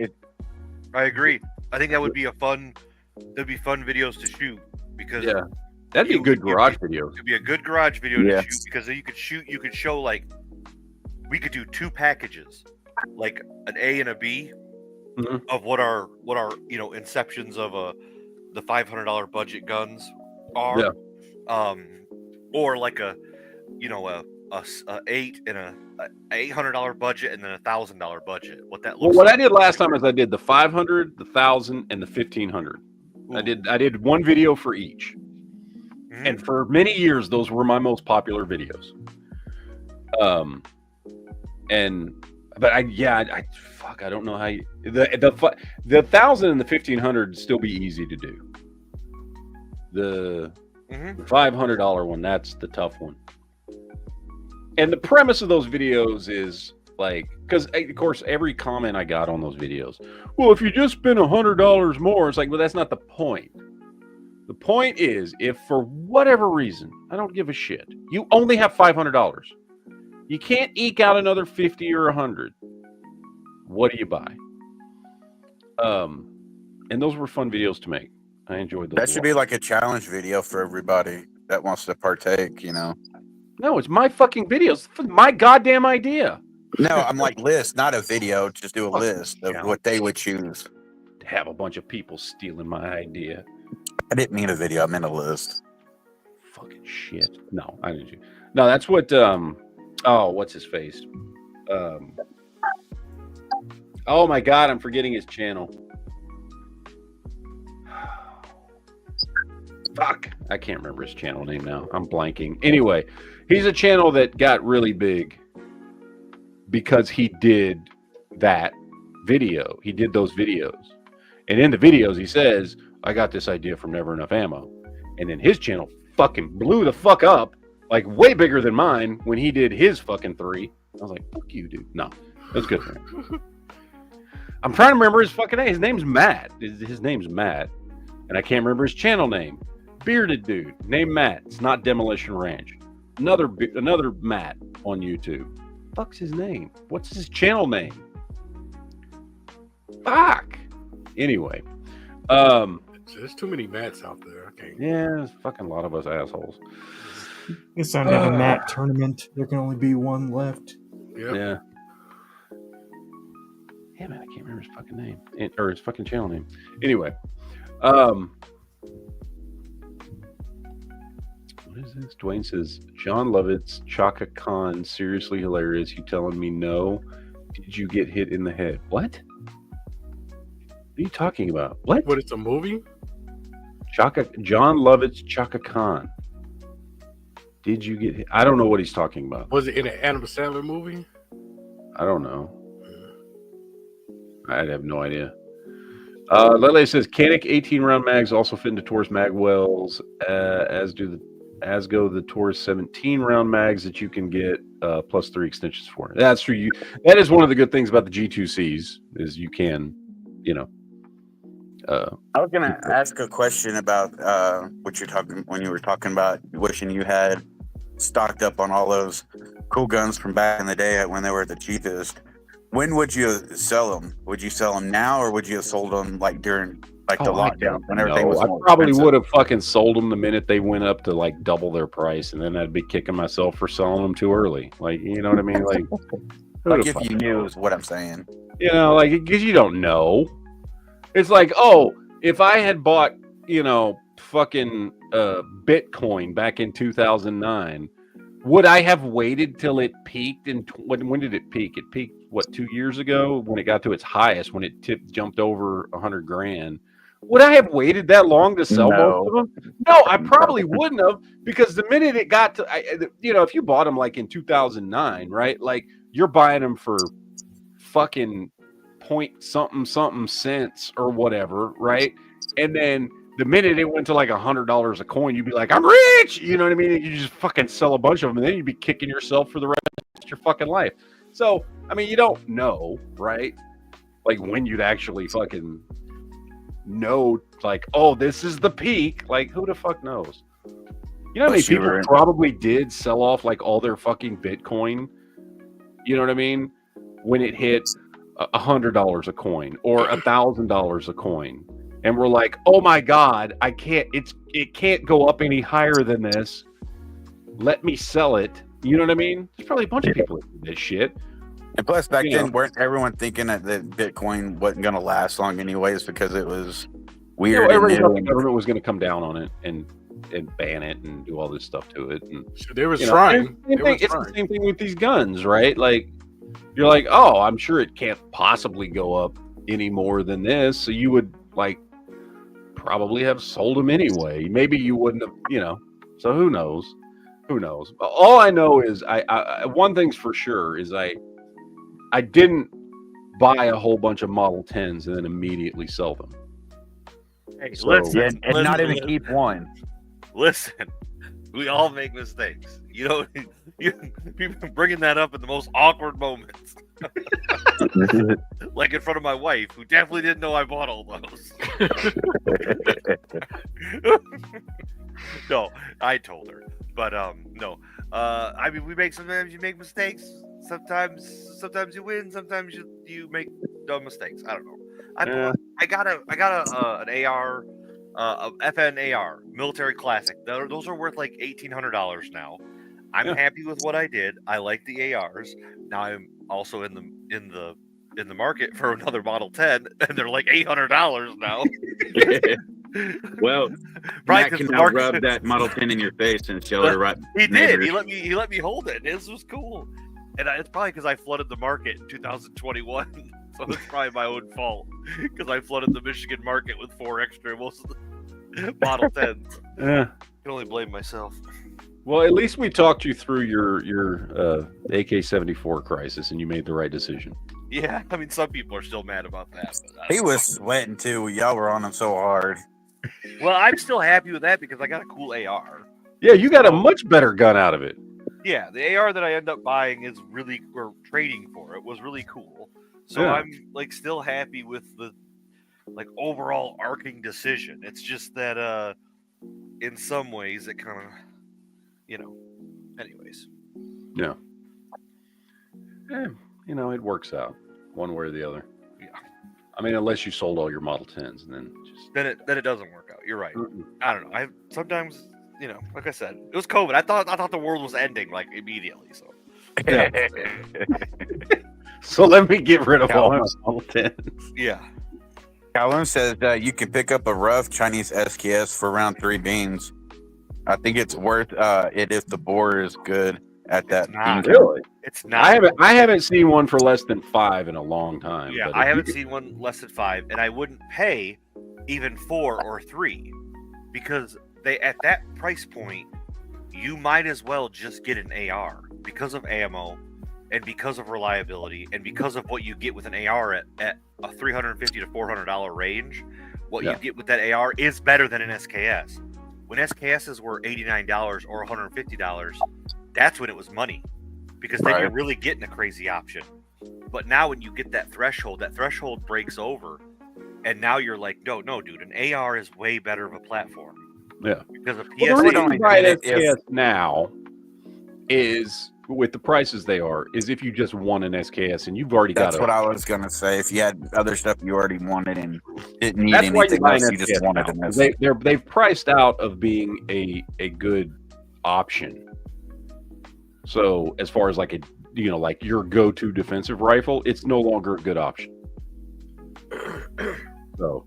I agree. I think that would be fun videos to shoot because that'd be a good garage video. It'd be a good garage video to shoot because you could show like we could do 2 packages, like an A and a B of what our inceptions of the $500 budget guns are, or like a 8 and a $800 budget and then a $1,000 budget. What that looks what like. I did last time is I did the 500, the 1,000, and the 1,500. I did one video for each, and for many years those were my most popular videos. I don't know how you, the 1,000 and the 1,500 still be easy to do. The $500 one, that's the tough one. And the premise of those videos is like, because of course every comment I got on those videos, well, if you just spend $100 more, it's like, well, that's not the point. The point is, if for whatever reason, I don't give a shit, you only have $500, you can't eke out another 50 or 100. What do you buy? And those were fun videos to make. I enjoyed those. That should be like a challenge video for everybody that wants to partake, you know. No, it's my fucking videos. It's my goddamn idea. No, I'm like list, not a video. Just do a list of what they would choose. To have a bunch of people stealing my idea. I didn't mean a video. I meant a list. Fucking shit. No, I didn't. No, that's what. What's his face? Oh my god, I'm forgetting his channel. Fuck, I can't remember his channel name now. I'm blanking. Anyway, he's a channel that got really big because he did that video. He did those videos. And in the videos, he says, I got this idea from Never Enough Ammo. And then his channel fucking blew the fuck up, like way bigger than mine when he did his fucking 3. I was like, fuck you, dude. No, that's good for him. I'm trying to remember his fucking name. His name's Matt. His name's Matt. And I can't remember his channel name. Bearded dude named Matt. It's not Demolition Ranch. Another Matt on YouTube. Fuck's his name? What's his channel name? Fuck. Anyway, there's too many Matts out there. Okay. Yeah, there's fucking a lot of us assholes. It's not a Matt tournament. There can only be one left. Yep. Yeah. Yeah, man, I can't remember his fucking name or his fucking channel name. Anyway, what is this? Dwayne says, John Lovitz, Chaka Khan, seriously hilarious. You telling me no? Did you get hit in the head? What? What are you talking about? What? What, it's a movie? John Lovitz, Chaka Khan. Did you get hit? I don't know what he's talking about. Was it in an Adam Sandler movie? I don't know. I have no idea. Lele says, Canik 18-round mags also fit into Taurus mag wells, as go the Taurus 17-round mags that you can get plus 3 extensions for. That's true. That is one of the good things about the G2Cs is you can, I was gonna ask a question about what you're talking when you were talking about wishing you had stocked up on all those cool guns from back in the day when they were the cheapest. When would you sell them? Would you sell them now, or would you have sold them like during the lockdown when everything was more probably expensive? would have fucking sold them the minute they went up to like double their price, and then I'd be kicking myself for selling them too early. Like, you know what I mean? Like, Like if you knew is what I'm saying. You know, like because you don't know. It's like, oh, if I had bought, you know, fucking Bitcoin back in 2009, would I have waited till it peaked? When did it peak? It peaked what, 2 years ago when it got to its highest, when it jumped over 100 grand. Would I have waited that long to sell most of them? No, I probably wouldn't have, because the minute it got to, you know, if you bought them like in 2009, right? Like you're buying them for fucking point something cents or whatever, right? And then the minute it went to like $100 a coin, you'd be like, I'm rich. You know what I mean? And you just fucking sell a bunch of them, and then you'd be kicking yourself for the rest of your fucking life. So, I mean, you don't know, right? Like when you'd actually fucking know, like, oh, this is the peak. Like, who the fuck knows? You know how many people probably did sell off like all their fucking Bitcoin? You know what I mean? When it hit $100 a coin or $1,000 a coin, and we're like, oh my god, I can't. It can't go up any higher than this. Let me sell it. You know what I mean? There's probably a bunch of people that do this shit. And plus, back then, weren't everyone thinking that Bitcoin wasn't going to last long anyways because it was weird? You know, everybody thought the government was going to come down on it and ban it and do all this stuff to it. And they were trying. It's the same thing with these guns, right? Like, you're like, oh, I'm sure it can't possibly go up any more than this. So you would like probably have sold them anyway. Maybe you wouldn't have, you know. So who knows? Who knows? All I know is I one thing's for sure is I didn't buy a whole bunch of Model 10s and then immediately sell them. Hey, so, listen, and not even keep one. Listen, we all make mistakes. You know, you've been bringing that up in the most awkward moments. Like in front of my wife, who definitely didn't know I bought all those. No, I told her. But no. I mean, sometimes you make mistakes. Sometimes you win. Sometimes you make dumb mistakes. I don't know. I got an AR, a FN AR military classic. Those are worth like $1,800 now. I'm happy with what I did. I like the ARs. Now I'm also in the market for another Model 10, and they're like $800 now. Well, Matt can now rub that Model 10 in your face and show her right. He did. He let me hold it. This was cool. And it's probably because I flooded the market in 2021. So it's probably my own fault, because I flooded the Michigan market with 4 extra most of the Model 10s. Yeah. I can only blame myself. Well, at least we talked you through your AK-74 crisis, and you made the right decision. Yeah, I mean, some people are still mad about that. He was sweating too. Y'all were on him so hard. Well, I'm still happy with that because I got a cool AR. Yeah, you got a much better gun out of it. Yeah, the AR that I end up buying is really, or trading for it, was really cool. So yeah. I'm like still happy with the like overall arcing decision. It's just that in some ways it kind of, you know, anyways. Yeah. You know, it works out one way or the other. Yeah. I mean, unless you sold all your Model 10s and then it doesn't work out. You're right. Mm-mm. I don't know. I sometimes, you know, like I said, it was COVID. I thought the world was ending like immediately. So. Yeah. So let me get rid of all my Model 10s. Yeah. Calhoun says you can pick up a rough Chinese SKS for around 3 beans. I think it's worth it if the bore is good at that. Really? It's not. I haven't seen one for less than 5 in a long time. Yeah, I haven't seen one less than 5, and I wouldn't pay even 4 or 3 because they at that price point, you might as well just get an AR because of ammo and because of reliability and because of what you get with an AR at a $350 to $400 range. What you get with that AR is better than an SKS. When SKSs were $89 or $150, that's when it was money, because then you're really getting a crazy option. But now when you get that threshold breaks over, and now you're like, no, dude, an AR is way better of a platform. Yeah, because of PSA. Well, the reason you buy an SKS now is, with the prices they are, is if you just want an SKS and you've already got. That's what I was gonna say. If you had other stuff you already wanted and didn't need anything else, you just wanted an they've priced out of being a good option. So as far as like a like your go-to defensive rifle, it's no longer a good option. So,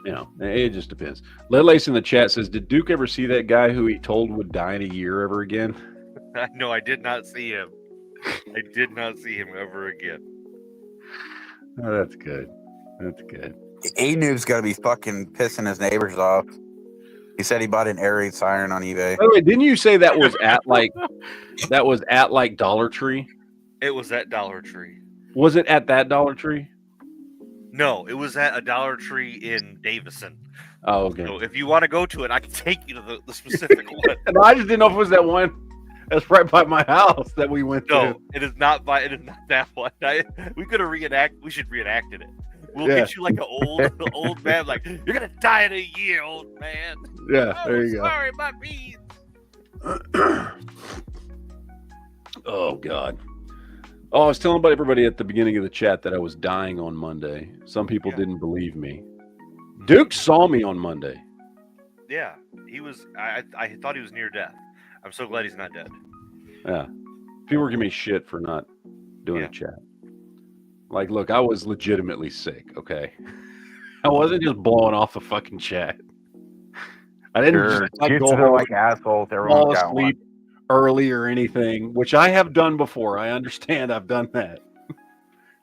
it just depends. Led Lace in the chat says, did Duke ever see that guy who he told would die in a year ever again? No, I did not see him. I did not see him ever again. Oh, that's good. That's good. A-Noob's got to be fucking pissing his neighbors off. He said he bought an air raid siren on eBay. By the way, didn't you say that was at Dollar Tree? It was at Dollar Tree. Was it at that Dollar Tree? No, it was at a Dollar Tree in Davison. Oh, okay. So if you want to go to it, I can take you to the specific one. And I just didn't know if it was that one that's right by my house that we went to. No, it is not that one. We could have we should reenacted it. We'll get you like an old man, like, you're gonna die in a year, old man. Yeah, there you go. Sorry, my beans. Oh God. Oh, I was telling everybody at the beginning of the chat that I was dying on Monday. Some people didn't believe me. Duke saw me on Monday. Yeah, he was. I thought he was near death. I'm so glad he's not dead. Yeah, people were giving me shit for not doing a chat. Like, look, I was legitimately sick. Okay, I wasn't just blowing off the fucking chat. I didn't just go home like assholes. Fall asleep early or anything, which I have done before. I understand. I've done that.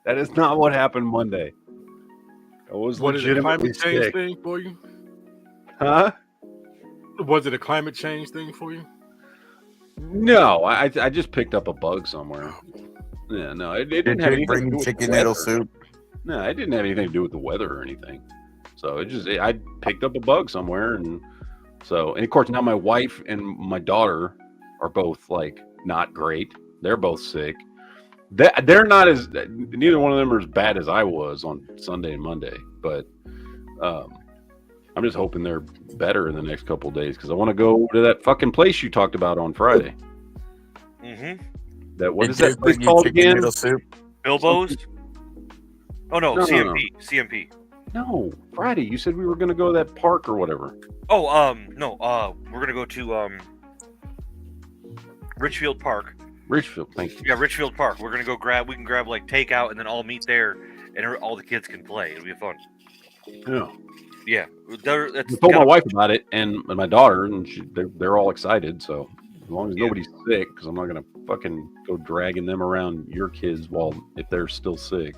That is not what happened Monday. I was legitimately sick. Was it a climate change thing for you? Huh? Was it a climate change thing for you? No, I just picked up a bug somewhere. Yeah, no, it didn't have anything to do with chicken noodle soup. No, it didn't have anything to do with the weather or anything. So I picked up a bug somewhere, and of course now my wife and my daughter are both like not great. They're both sick. They're not as neither one of them are as bad as I was on Sunday and Monday, but I'm just hoping they're better in the next couple of days because I want to go to that fucking place you talked about on Friday. Mm-hmm. What is that place called again? Bilbo's? Oh no, CMP. No. CMP. No, Friday. You said we were going to go to that park or whatever. Oh, no. We're gonna go to Richfield Park. Richfield, thank you. Yeah, Richfield Park. We're gonna go we can grab like takeout and then all meet there, and all the kids can play. It'll be fun. Yeah. Yeah. I told my wife about it and my daughter, and they're all excited. So as long as nobody's sick, because I'm not gonna fucking go dragging them around your kids if they're still sick.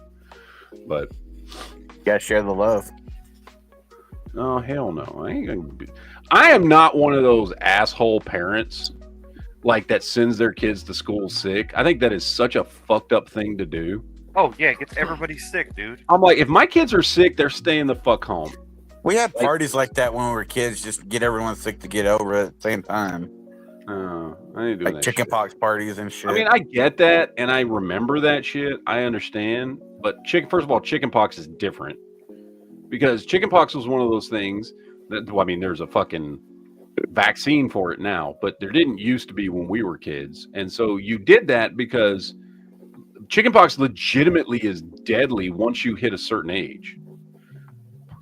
But you gotta share the love. Oh hell no! I am not one of those asshole parents like that sends their kids to school sick. I think that is such a fucked up thing to do. Oh yeah, it gets everybody sick, dude. I'm like, if my kids are sick, they're staying the fuck home. We had parties like that when we were kids, just to get everyone sick to get over it at the same time. I ain't doing that chickenpox parties and shit. I mean, I get that, and I remember that shit. I understand, but first of all, chickenpox is different because chickenpox was one of those things that there's a fucking vaccine for it now, but there didn't used to be when we were kids, and so you did that because chickenpox legitimately is deadly once you hit a certain age.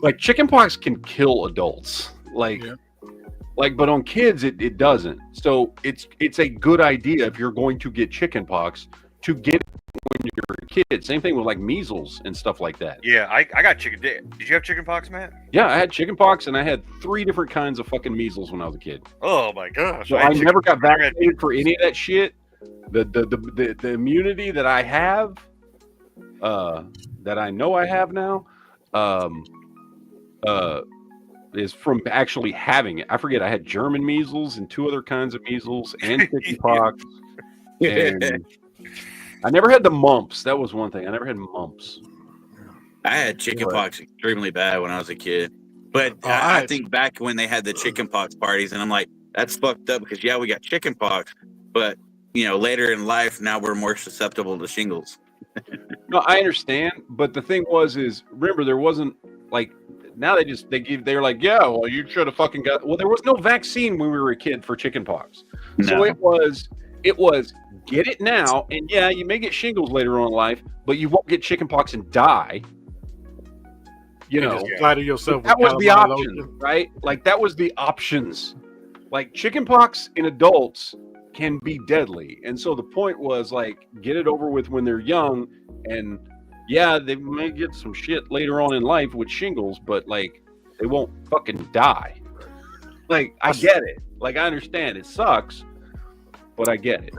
Like chickenpox can kill adults, but on kids it doesn't. So it's a good idea if you're going to get chickenpox to get it when you're a kid. Same thing with like measles and stuff like that. Yeah, I got chicken. Did you have chickenpox, Matt? Yeah, I had chickenpox and I had 3 different kinds of fucking measles when I was a kid. Oh my gosh! So I never got vaccinated for any of that shit. The immunity that I have, that I know I have now, is from actually having it. I forget. I had German measles and 2 other kinds of measles and chickenpox. And I never had the mumps. That was one thing. I never had mumps. I had chickenpox extremely bad when I was a kid. But I think back when they had the chickenpox parties, and I'm like, that's fucked up because we got chickenpox, but later in life, now we're more susceptible to shingles. No, I understand, but the thing is remember there wasn't like. Now they're like, yeah, well, you should have fucking got. Well, there was no vaccine when we were a kid for chickenpox, so it was get it now, and yeah, you may get shingles later on in life, but you won't get chickenpox and die. Flatter yourself. That was the option, right? Like that was the options. Like chickenpox in adults can be deadly. And so the point was like, get it over with when they're young. And yeah, they may get some shit later on in life with shingles, but like they won't fucking die. Like, I get it. Like, I understand it sucks, but I get it.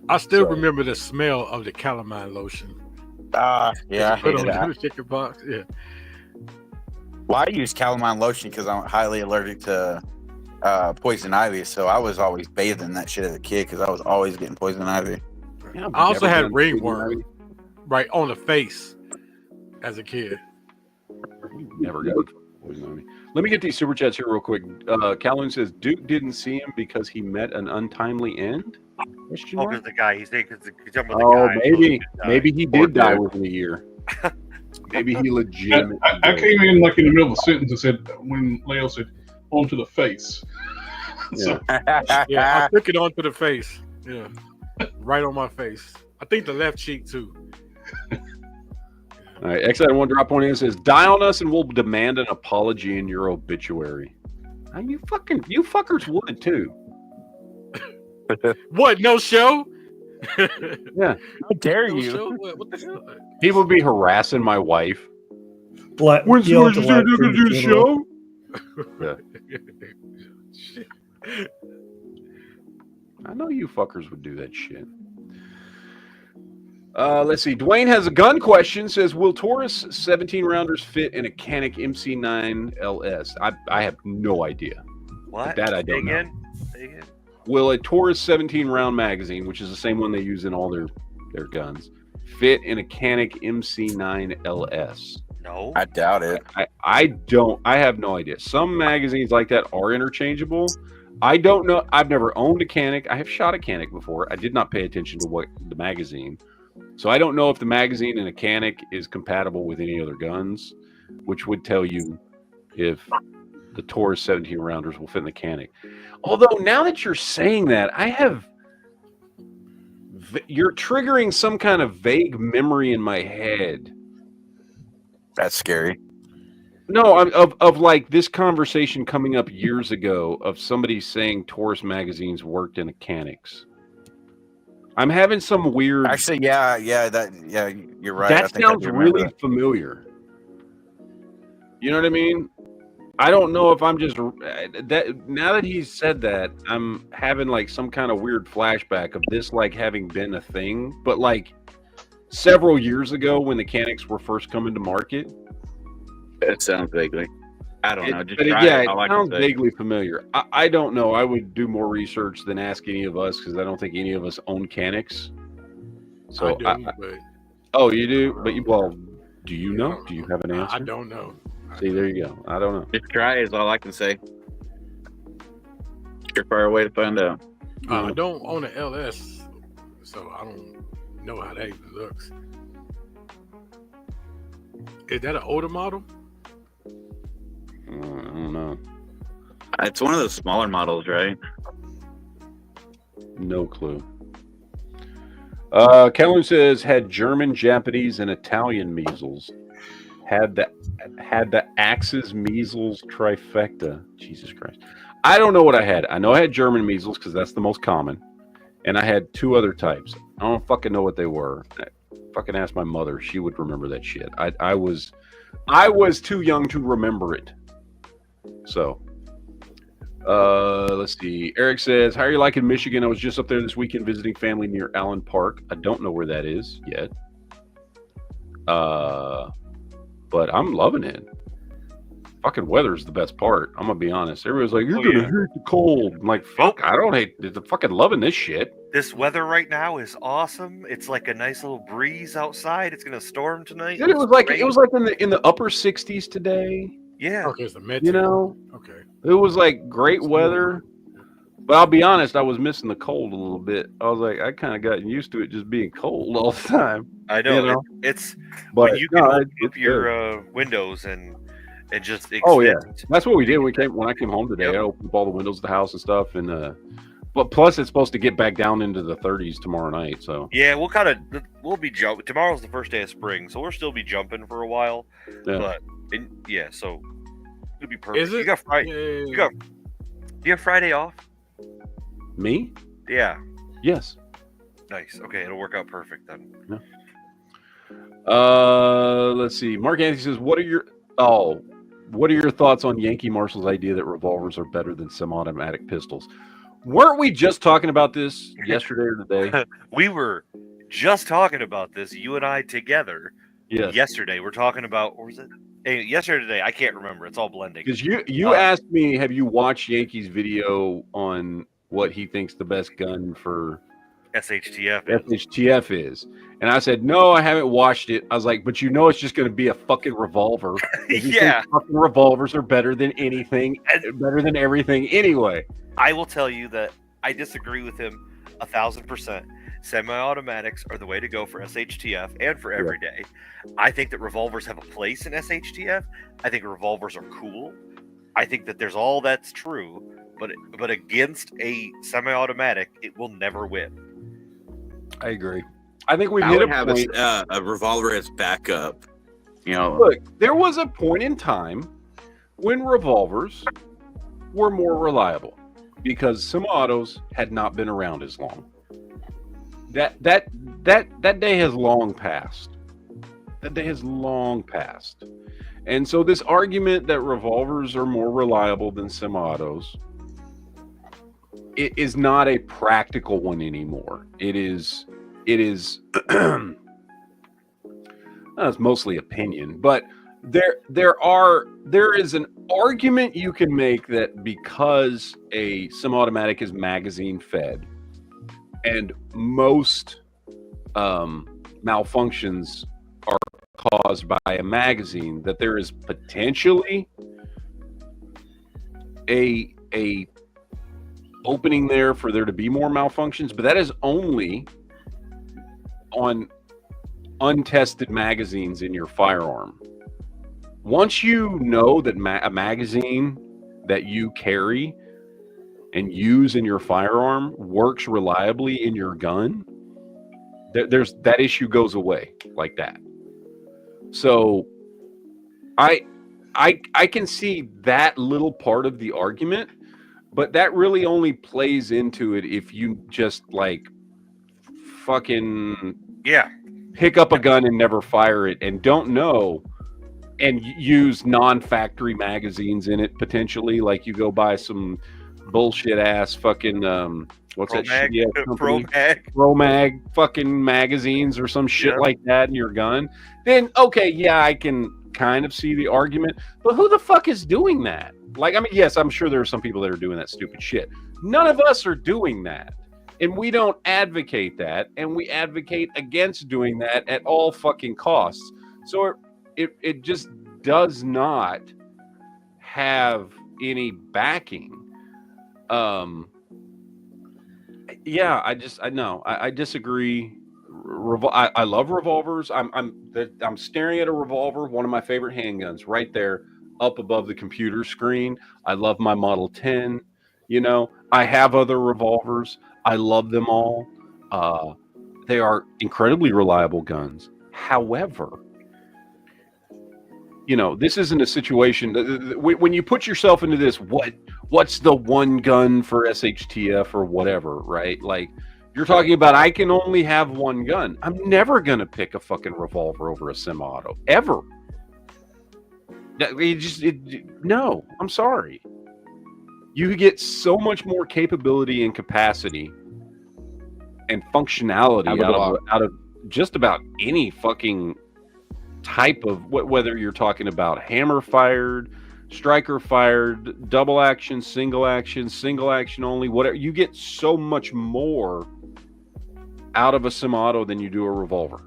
I still remember the smell of the calamine lotion. Yeah, I put hated on that. the chicken box. Yeah. Well, I use calamine lotion because I'm highly allergic to poison ivy, so I was always bathing that shit as a kid because I was always getting poison ivy. Yeah, I also had ringworm right on the face as a kid. Never got poison ivy. Let me get these super chats here real quick. Calhoun says Duke didn't see him because he met an untimely end. Because the guy, he's talking about the guy. Maybe he did die within a year. Maybe he legitimately. I came in like in the middle of a sentence and said when Leo said onto the face. Yeah. I took it onto the face. Yeah, right on my face. I think the left cheek too. All right, X1 drop one in says, "Die on us and we'll demand an apology in your obituary." You fuckers would too. What? No show? Yeah. How dare No you? show? What the hell? He would be harassing my wife. When's you gonna do the show? Shit. I know you fuckers would do that shit. Let's see. Dwayne has a gun question. Says, will Taurus 17 rounders fit in a Canik MC9 LS? I have no idea. What? That I don't know. Say again? Will a Taurus 17 round magazine, which is the same one they use in all their guns, fit in a Canik MC9 LS? No. I doubt it. I don't. I have no idea. Some magazines like that are interchangeable. I don't know. I've never owned a Canik. I have shot a Canik before. I did not pay attention to what the magazine. So I don't know if the magazine in a Canik is compatible with any other guns, which would tell you if the Taurus 17 rounders will fit in the Canik. Although now that you're saying that, you're triggering some kind of vague memory in my head. That's scary. No, of like this conversation coming up years ago of somebody saying Taurus magazines worked in a Caniks. I'm having some weird. Actually, yeah, you're right. That sounds really familiar. You know what I mean? I don't know if I'm just that. Now that he's said that, I'm having like some kind of weird flashback of this like having been a thing, but like several years ago when the Caniks were first coming to market. It sounds vaguely. I don't know. Just but try yeah, it. it sounds vaguely familiar. I don't know. I would do more research than ask any of us because I don't think any of us own Caniks. So I do, but oh, you do? But do you know? Do you have an answer? I don't know. See, there you go. I don't know. Just try is all I can say. Surefire way to find out. I don't own an LS, so I don't know how that even looks. Is that an older model? I don't know. It's one of those smaller models, right? No clue. Kellen says had German, Japanese, and Italian measles. Had the Axis measles trifecta. Jesus Christ. I don't know what I had. I know I had German measles because that's the most common. And I had two other types. I don't fucking know what they were. I fucking asked my mother. She would remember that shit. I was too young to remember it. So, let's see. Eric says, how are you liking Michigan? I was just up there this weekend visiting family near Allen Park. I don't know where that is yet. But I'm loving it. Fucking weather's the best part. I'm gonna be honest. Everybody's like, you're gonna hate the cold. I'm like, fuck, I don't hate the fucking loving this shit. This weather right now is awesome. It's like a nice little breeze outside. It's gonna storm tonight. Dude, it was like in the upper 60s today. Yeah. Okay, it's a You know? Okay. It was like great weather. But I'll be honest, I was missing the cold a little bit. I was like, I kind of gotten used to it just being cold all the time. I know. You know? It's but when you can open up your windows and just extend. Oh yeah, that's what we did. When I came home today. I opened up all the windows of the house and stuff, and but plus it's supposed to get back down into the 30s tomorrow night. So yeah, we'll be jumping. Tomorrow's the first day of spring, so we'll still be jumping for a while. Yeah. But so it'll be perfect. Is it? You got Friday? Do you have Friday off? Me? Yeah. Yes. Nice. Okay, it'll work out perfect then. Yeah. Let's see. Mark Anthony says, "What are your thoughts on Yankee Marshall's idea that revolvers are better than semi-automatic pistols?" Weren't we just talking about this yesterday or today? We were just talking about this, you and I together. Yes. Yesterday, we're talking about, or was it? Hey, yesterday or today? I can't remember. It's all blending. Because you asked me, have you watched Yankee's video on what he thinks the best gun for SHTF is? And I said, no, I haven't watched it. I was like, but it's just going to be a fucking revolver. Yeah. Fucking revolvers are better than anything, better than everything anyway. I will tell you that I disagree with him 1,000%. Semi-automatics are the way to go for SHTF and for every day. I think that revolvers have a place in SHTF. I think revolvers are cool. I think that there's all that's true, but against a semi-automatic, it will never win. I agree. I think we would have a revolver as backup. Look, there was a point in time when revolvers were more reliable because semi-autos had not been around as long. That day has long passed. That day has long passed. And so this argument that revolvers are more reliable than semi-autos, it is not a practical one anymore. It is it's mostly opinion, but there is an argument you can make that because a semi-automatic is magazine fed and most malfunctions are caused by a magazine, that there is potentially a opening there for there to be more malfunctions, but that is only on untested magazines in your firearm. Once you know that a magazine that you carry and use in your firearm works reliably in your gun, there's that issue goes away like that. So I can see that little part of the argument, but that really only plays into it if you just like fucking pick up a gun and never fire it and don't know and use non-factory magazines in it potentially. Like you go buy some bullshit ass fucking what's that shit? Yeah, Pro Mag fucking magazines or some shit like that in your gun. Then okay, yeah, I can kind of see the argument, but who the fuck is doing that? Like, I mean, yes, I'm sure there are some people that are doing that stupid shit. None of us are doing that. And we don't advocate that, and we advocate against doing that at all fucking costs. So it just does not have any backing. Yeah, I disagree. I love revolvers. I'm staring at a revolver, one of my favorite handguns, right there up above the computer screen. I love my Model 10. I have other revolvers. I love them all. They are incredibly reliable guns. However, this isn't a situation when you put yourself into this, what's the one gun for SHTF or whatever, right? Like you're talking about, I can only have one gun. I'm never going to pick a fucking revolver over a semi-auto ever. No, I'm sorry. You get so much more capability and capacity and functionality out of just about any fucking type of, whether you're talking about hammer fired, striker fired, double action, single action only, whatever. You get so much more out of a semi-auto than you do a revolver.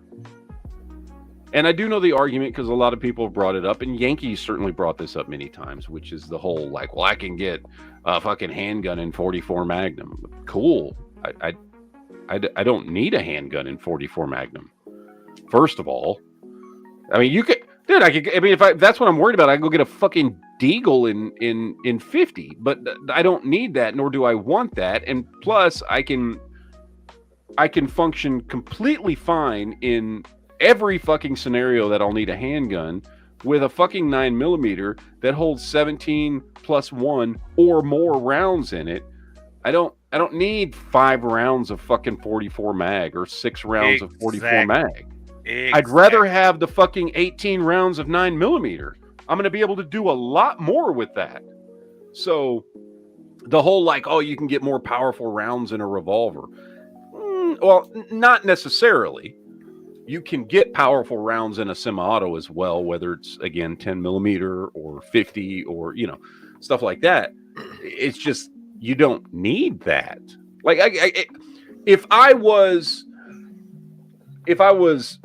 And I do know the argument because a lot of people have brought it up, and Yankees certainly brought this up many times, which is the whole like, well, I can get a fucking handgun in 44 Magnum. Cool. I don't need a handgun in 44 Magnum. First of all, I mean, if that's what I'm worried about, I can go get a fucking Deagle in 50, but I don't need that, nor do I want that. And plus, I can function completely fine in every fucking scenario that I'll need a handgun with a fucking 9mm that holds 17 plus 1 or more rounds in it. I don't need 5 rounds of fucking 44 mag or 6 rounds of 44 mag. Exactly. I'd rather have the fucking 18 rounds of 9mm. I'm going to be able to do a lot more with that. So the whole like, oh, you can get more powerful rounds in a revolver. Well, not necessarily. You can get powerful rounds in a semi-auto as well, whether it's, again, 10mm or 50 or, you know, stuff like that. It's just, you don't need that. Like, if I was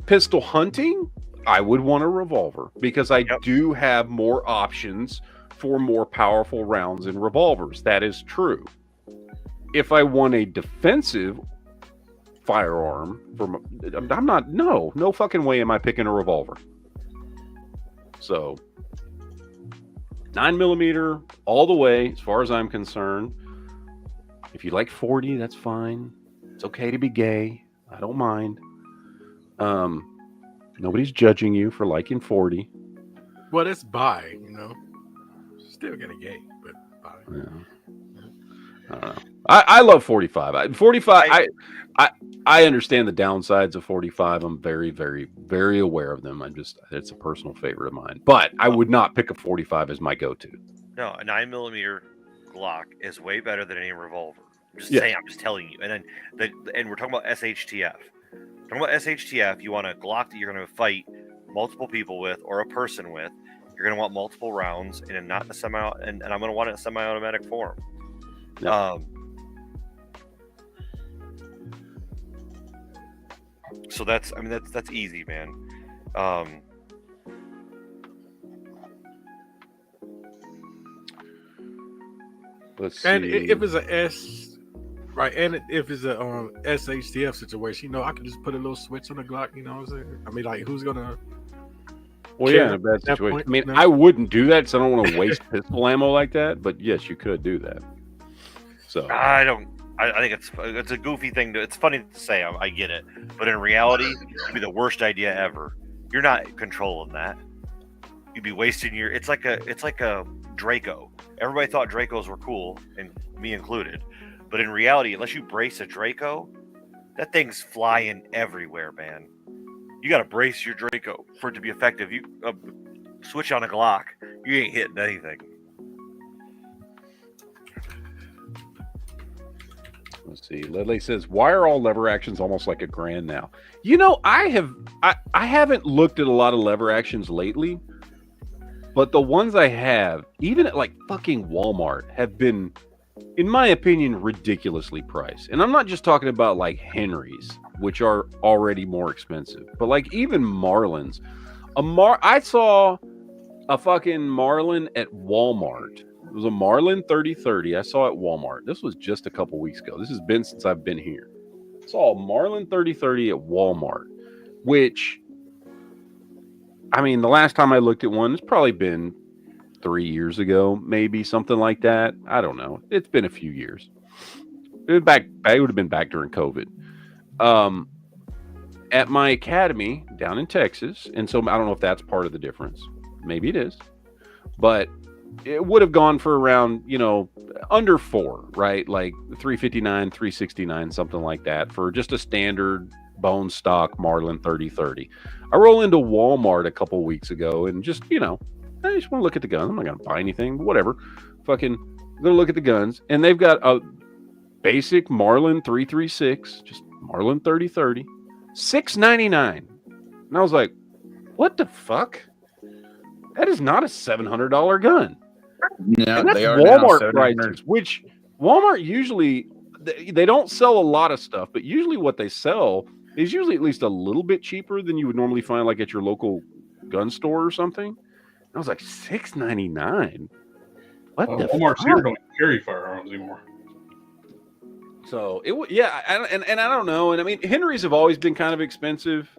pistol hunting, I would want a revolver because I do have more options for more powerful rounds in revolvers. That is true. If I want a defensive firearm, no fucking way am I picking a revolver. So 9mm all the way, as far as I'm concerned. If you like 40, that's fine. It's okay to be gay. I don't mind. Nobody's judging you for liking 40. Well, it's bi, you know. Still gonna gay, but bi. Yeah. I don't know. I love 45. 45. I understand the downsides of 45. I'm very, very, very aware of them. It's a personal favorite of mine. But I would not pick a 45 as my go-to. No, a 9mm Glock is way better than any revolver. I'm just saying. I'm just telling you. And then we're talking about SHTF. Talking about SHTF, you want a Glock that you're going to fight multiple people with or a person with. You're going to want multiple rounds and not a semi, and I'm going to want it in a semi-automatic form. Yep. So that's easy, man. Let's see. And if it's a S, right, and if it's a SHTF situation, you know, I can just put a little switch on the Glock. You know what I'm saying? I mean, like, who's gonna? Well, yeah, in a bad situation. I mean, I wouldn't do that, so I don't want to waste pistol ammo like that. But yes, you could do that. So I think it's a goofy thing. It's funny to say. I get it, but in reality, it'd be the worst idea ever. You're not controlling that. You'd be wasting your. It's like a Draco. Everybody thought Dracos were cool, and me included. But in reality, unless you brace a Draco, that thing's flying everywhere, man. You got to brace your Draco for it to be effective. You switch on a Glock, you ain't hitting anything. Let's see. Ledley says, "Why are all lever actions almost like $1,000 now?" You know, I haven't looked at a lot of lever actions lately, but the ones I have, even at like fucking Walmart, have been, in my opinion, ridiculously priced. And I'm not just talking about like Henry's, which are already more expensive, but like even Marlins. I saw a fucking Marlin at Walmart. It was a Marlin 3030. I saw it at Walmart. This was just a couple weeks ago. This has been since I've been here. I saw a Marlin 3030 at Walmart, which, I mean, the last time I looked at one, it's probably been 3 years ago, maybe something like that. I don't know. It's been a few years. It would have been back during COVID. At my academy down in Texas, and so I don't know if that's part of the difference. Maybe it is, but it would have gone for around, you know, under 4, right? Like 359, 369, something like that for just a standard bone stock Marlin 3030. I roll into Walmart a couple weeks ago and just, you know, I just want to look at the guns. I'm not going to buy anything, but whatever. Fucking going to look at the guns, and they've got a basic Marlin 336, just Marlin 3030, $699. And I was like, what the fuck? That is not a $700 gun. No, and that's they are Walmart prices, which Walmart usually, they don't sell a lot of stuff, but usually what they sell is usually at least a little bit cheaper than you would normally find like at your local gun store or something. And I was like, $699. What the Walmart's here don't carry firearms anymore. So it would, yeah, and I don't know, and I mean Henry's have always been kind of expensive,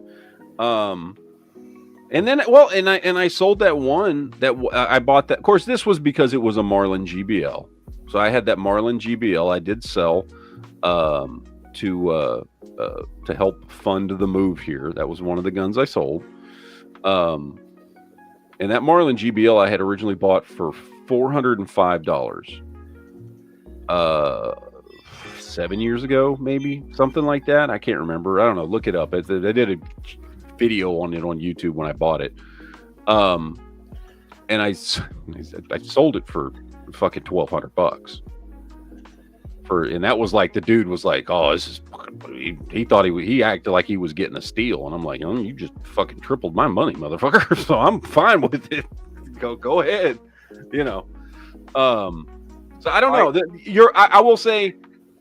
and then I sold that one that I bought that. Of course, this was because it was a Marlin GBL, so I had that Marlin GBL. I did sell to help fund the move here. That was one of the guns I sold, and that Marlin GBL I had originally bought for $405. 7 years ago, maybe something like that. I can't remember. I don't know. Look it up. They did a video on it on YouTube when I bought it. And I sold it for fucking $1,200 and that was like, the dude was like, oh, this is fucking, he thought he acted like he was getting a steal. And I'm like, you just fucking tripled my money, motherfucker. So I'm fine with it. Go ahead. So I don't know. I will say,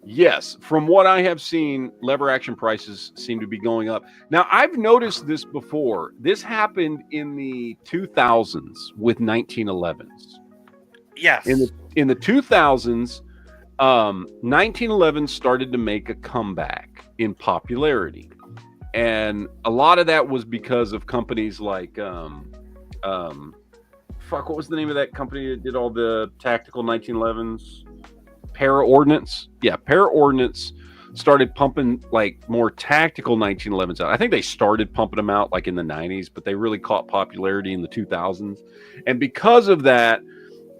yes, from what I have seen, lever action prices seem to be going up. Now, I've noticed this before. This happened in the 2000s with 1911s. Yes. In the 2000s, 1911 started to make a comeback in popularity. And a lot of that was because of companies like, what was the name of that company that did all the tactical 1911s? Para-Ordnance. Yeah, Para-Ordnance started pumping like more tactical 1911s out. I think they started pumping them out like in the 90s, but they really caught popularity in the 2000s. And because of that,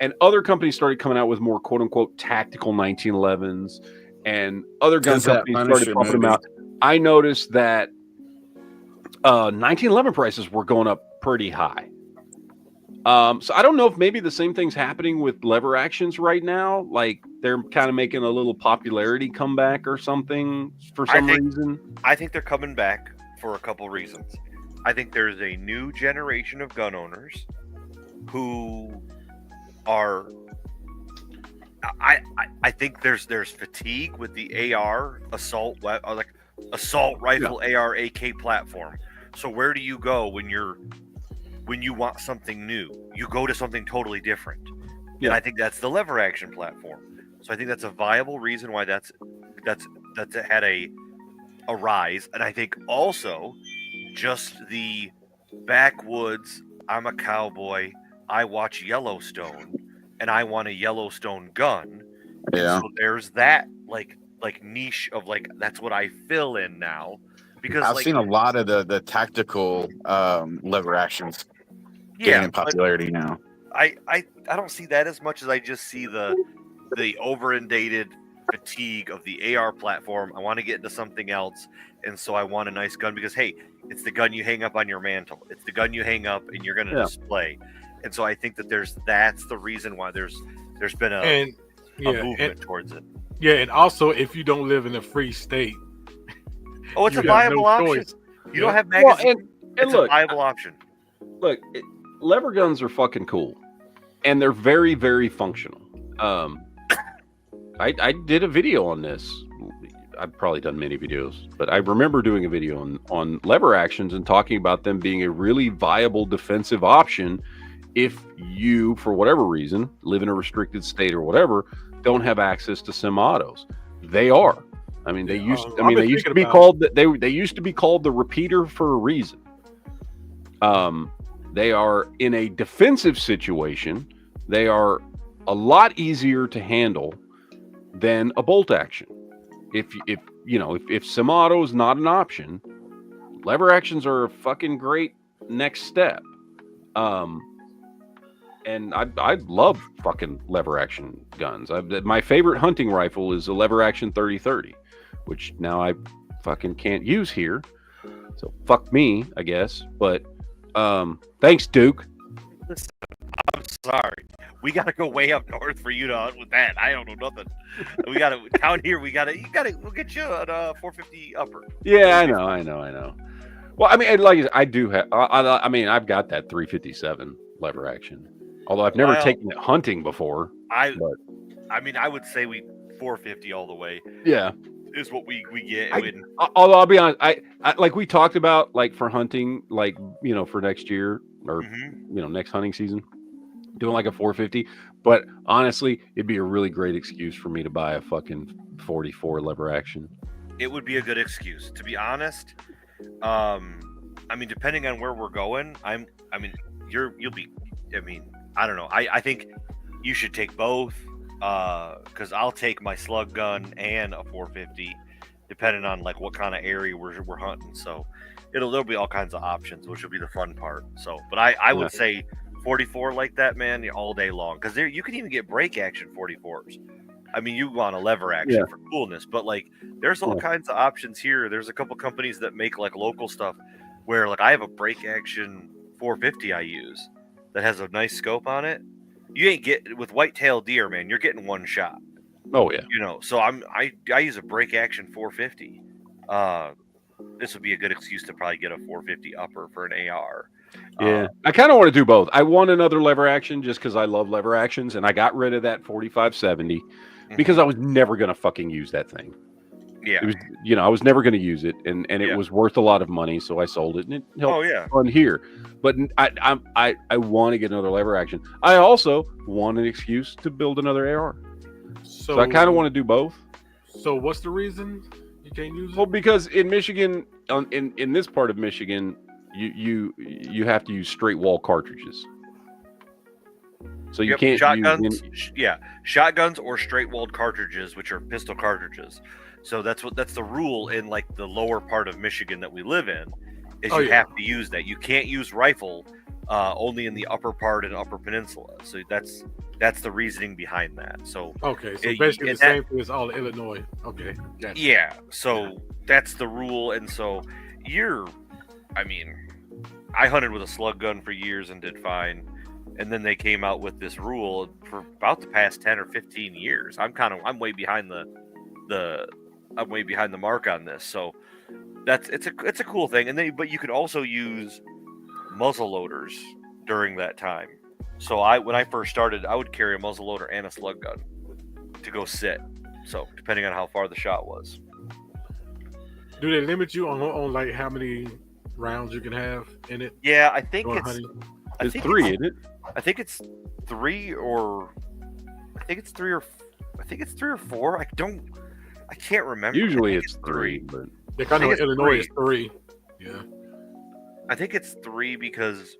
and other companies started coming out with more quote unquote tactical 1911s, and other gun companies started pumping them out. I noticed that 1911 prices were going up pretty high. So I don't know if maybe the same thing's happening with lever actions right now. Like they're kind of making a little popularity comeback or something for some reason. I think they're coming back for a couple reasons. I think there's a new generation of gun owners who are. I think there's fatigue with the AR assault rifle AR AK platform. So where do you go when you want something new? You go to something totally different. Yeah. And I think that's the lever action platform. So I think that's a viable reason why that's had a rise. And I think also just the backwoods, I'm a cowboy, I watch Yellowstone, and I want a Yellowstone gun. Yeah. And so there's that like niche of like, that's what I fill in now. Because I've seen a lot of the tactical lever actions gaining popularity now. I don't see that as much as I just see the over-inundated fatigue of the AR platform. I want to get into something else, and so I want a nice gun because, hey, it's the gun you hang up on your mantle. It's the gun you hang up and you're going to display. And so I think that that's the reason why there's been a movement towards it. Yeah, and also if you don't live in a free state, it's a viable option. You don't have magazines. It's look, a viable option. Look, lever guns are fucking cool, and they're very, very functional. I did a video on this. I've probably done many videos, but I remember doing a video on lever actions and talking about them being a really viable defensive option if you, for whatever reason, live in a restricted state or whatever, don't have access to semi-autos. They are. I mean, they used to be called the repeater for a reason. They are in a defensive situation. They are a lot easier to handle than a bolt action. If semi-auto is not an option, lever actions are a fucking great next step. And I love fucking lever action guns. My favorite hunting rifle is a lever action 30-30, which now I fucking can't use here. So fuck me, I guess. But thanks, Duke. I'm sorry. We got to go way up north for you to hunt with that. I don't know nothing. We got to down here. We'll get you at a 450 upper. Yeah, I know. Well, I mean, like I do have. I mean, I've got that 357 lever action. Although I've never taken it hunting before. I mean, I would say we 450 all the way. Yeah, is what we get. Although I'll be honest, I like we talked about like for hunting, like for next year or next hunting season, doing like a 450. But honestly, it'd be a really great excuse for me to buy a fucking 44 lever action. It would be a good excuse, to be honest. I mean, depending on where we're going, you'll be. I mean, I don't know. I think you should take both. Because I'll take my slug gun and a 450, depending on like what kind of area we're hunting. So there'll be all kinds of options, which will be the fun part. So, but I would say 44 like that, man, all day long. Because you can even get break action 44s. I mean, you want a lever action for coolness, but like, there's all kinds of options here. There's a couple companies that make like local stuff where like I have a break action 450 I use that has a nice scope on it. You ain't get with white-tailed deer, man. You're getting one shot. Oh yeah. You know, so I use a break action 450. This would be a good excuse to probably get a 450 upper for an AR. Yeah, I kind of want to do both. I want another lever action just because I love lever actions, and I got rid of that 4570 because I was never gonna fucking use that thing. Yeah, it was, I was never gonna use it, and it was worth a lot of money, so I sold it, and it helped fun here. But I want to get another lever action. I also want an excuse to build another AR. So I kind of want to do both. So what's the reason you can't use it? Well, because in Michigan, in this part of Michigan, you have to use straight wall cartridges. So you can't shotguns. Shotguns or straight walled cartridges, which are pistol cartridges. So that's the rule in like the lower part of Michigan that we live in. Is you have to use that. You can't use rifle only in the upper part and upper peninsula. So that's the reasoning behind that. So okay, so basically the same thing as all Illinois. Okay, gotcha. Yeah. So that's the rule, and so I hunted with a slug gun for years and did fine, and then they came out with this rule for about the past 10 or 15 years. I'm way behind I'm way behind the mark on this. So it's a cool thing, and but you could also use muzzle loaders during that time. So when I first started, I would carry a muzzle loader and a slug gun to go sit. So depending on how far the shot was. Do they limit you on like how many rounds you can have in it? Yeah, I think it's 3, isn't it? I think it's 3 or 4. I can't remember. Usually it's 3, but they kind of Illinois is 3. Yeah. I think it's 3 because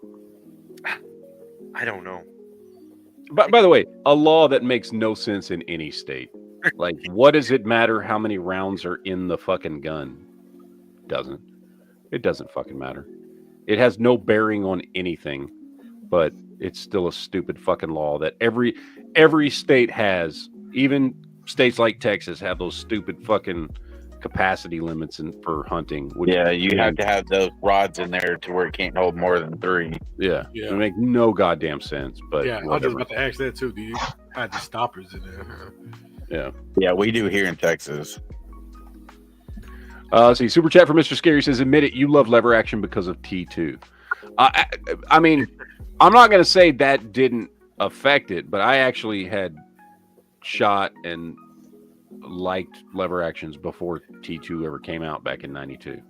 I don't know. But by the way, a law that makes no sense in any state. Like, what does it matter how many rounds are in the fucking gun? It doesn't fucking matter. It has no bearing on anything, but it's still a stupid fucking law that every state has. Even states like Texas have those stupid fucking capacity limits for hunting. You have to have those rods in there to where it can't hold more than 3. Yeah. It make no goddamn sense. But I was just about to ask that too. Do you have the stoppers in there? Yeah, we do here in Texas. See, super chat for Mr. Scary says, admit it, you love lever action because of T2. I mean, I'm not going to say that didn't affect it, but I actually had shot and liked lever actions before T2 ever came out back in '92.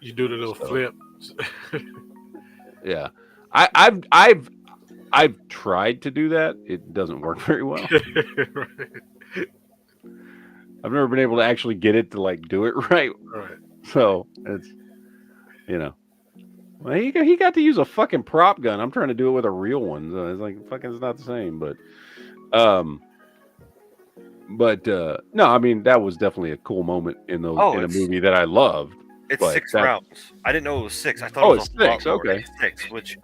You do the little flip. Yeah, I've tried to do that. It doesn't work very well. Right. I've never been able to actually get it to like do it right. Right. So it's well, he got to use a fucking prop gun. I'm trying to do it with a real one. So it's like fucking it's not the same, but no, I mean that was definitely a cool moment in a movie that I loved. It's 6 rounds. I didn't know it was 6. I thought it was 6. Okay, 6. Which,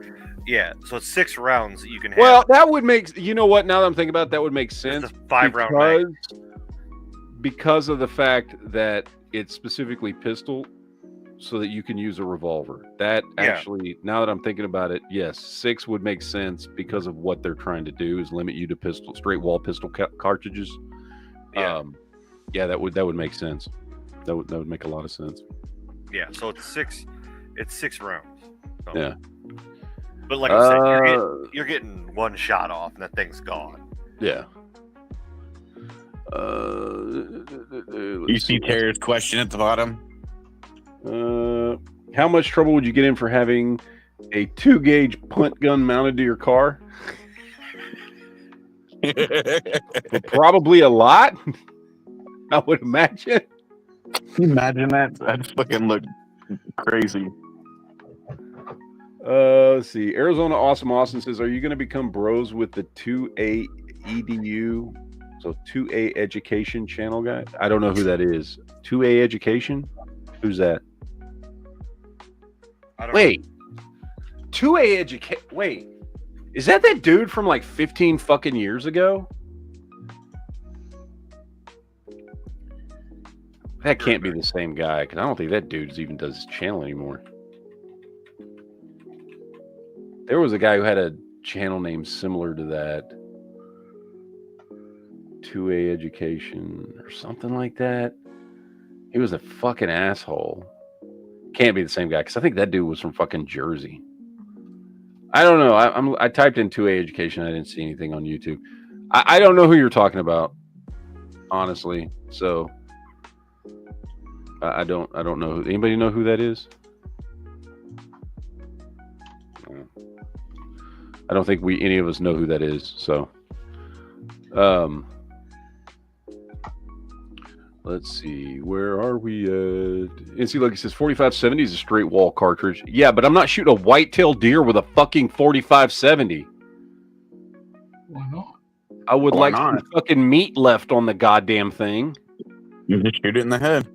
so it's 6 rounds that you can have. Well, that would make Now that I'm thinking about it, that would make sense. It's a 5-round mag. Because of the fact that it's specifically pistol, so that you can use a revolver. That actually, now that I'm thinking about it, yes, 6 would make sense because of what they're trying to do is limit you to straight wall pistol cartridges. Yeah. That would make sense. That would make a lot of sense. Yeah, so it's 6 rounds. So. Yeah. But like I said, you're getting one shot off and that thing's gone. Yeah. You see Tara's question at the bottom? How much trouble would you get in for having a 2-gauge punt gun mounted to your car? Probably a lot, I would imagine. Can you imagine that? That'd fucking look crazy. Let's see. Arizona Awesome Austin says, are you going to become bros with the 2A EDU? So 2A Education channel guy? I don't know who that is. 2A Education? Who's that? Wait. 2A Education. Wait. Is that dude from like 15 fucking years ago? That can't be the same guy because I don't think that dude even does his channel anymore. There was a guy who had a channel name similar to that. 2A Education or something like that. He was a fucking asshole. Can't be the same guy because I think that dude was from fucking Jersey. I don't know. I typed in 2A Education. I didn't see anything on YouTube. I don't know who you're talking about, honestly. So I don't know. Anybody know who that is? I don't think any of us know who that is. So, let's see. Where are we at? NC Lucky says 4570 is a straight wall cartridge. Yeah, but I'm not shooting a white-tailed deer with a fucking 4570. Why not? I would like some fucking meat left on the goddamn thing. You just shoot it in the head.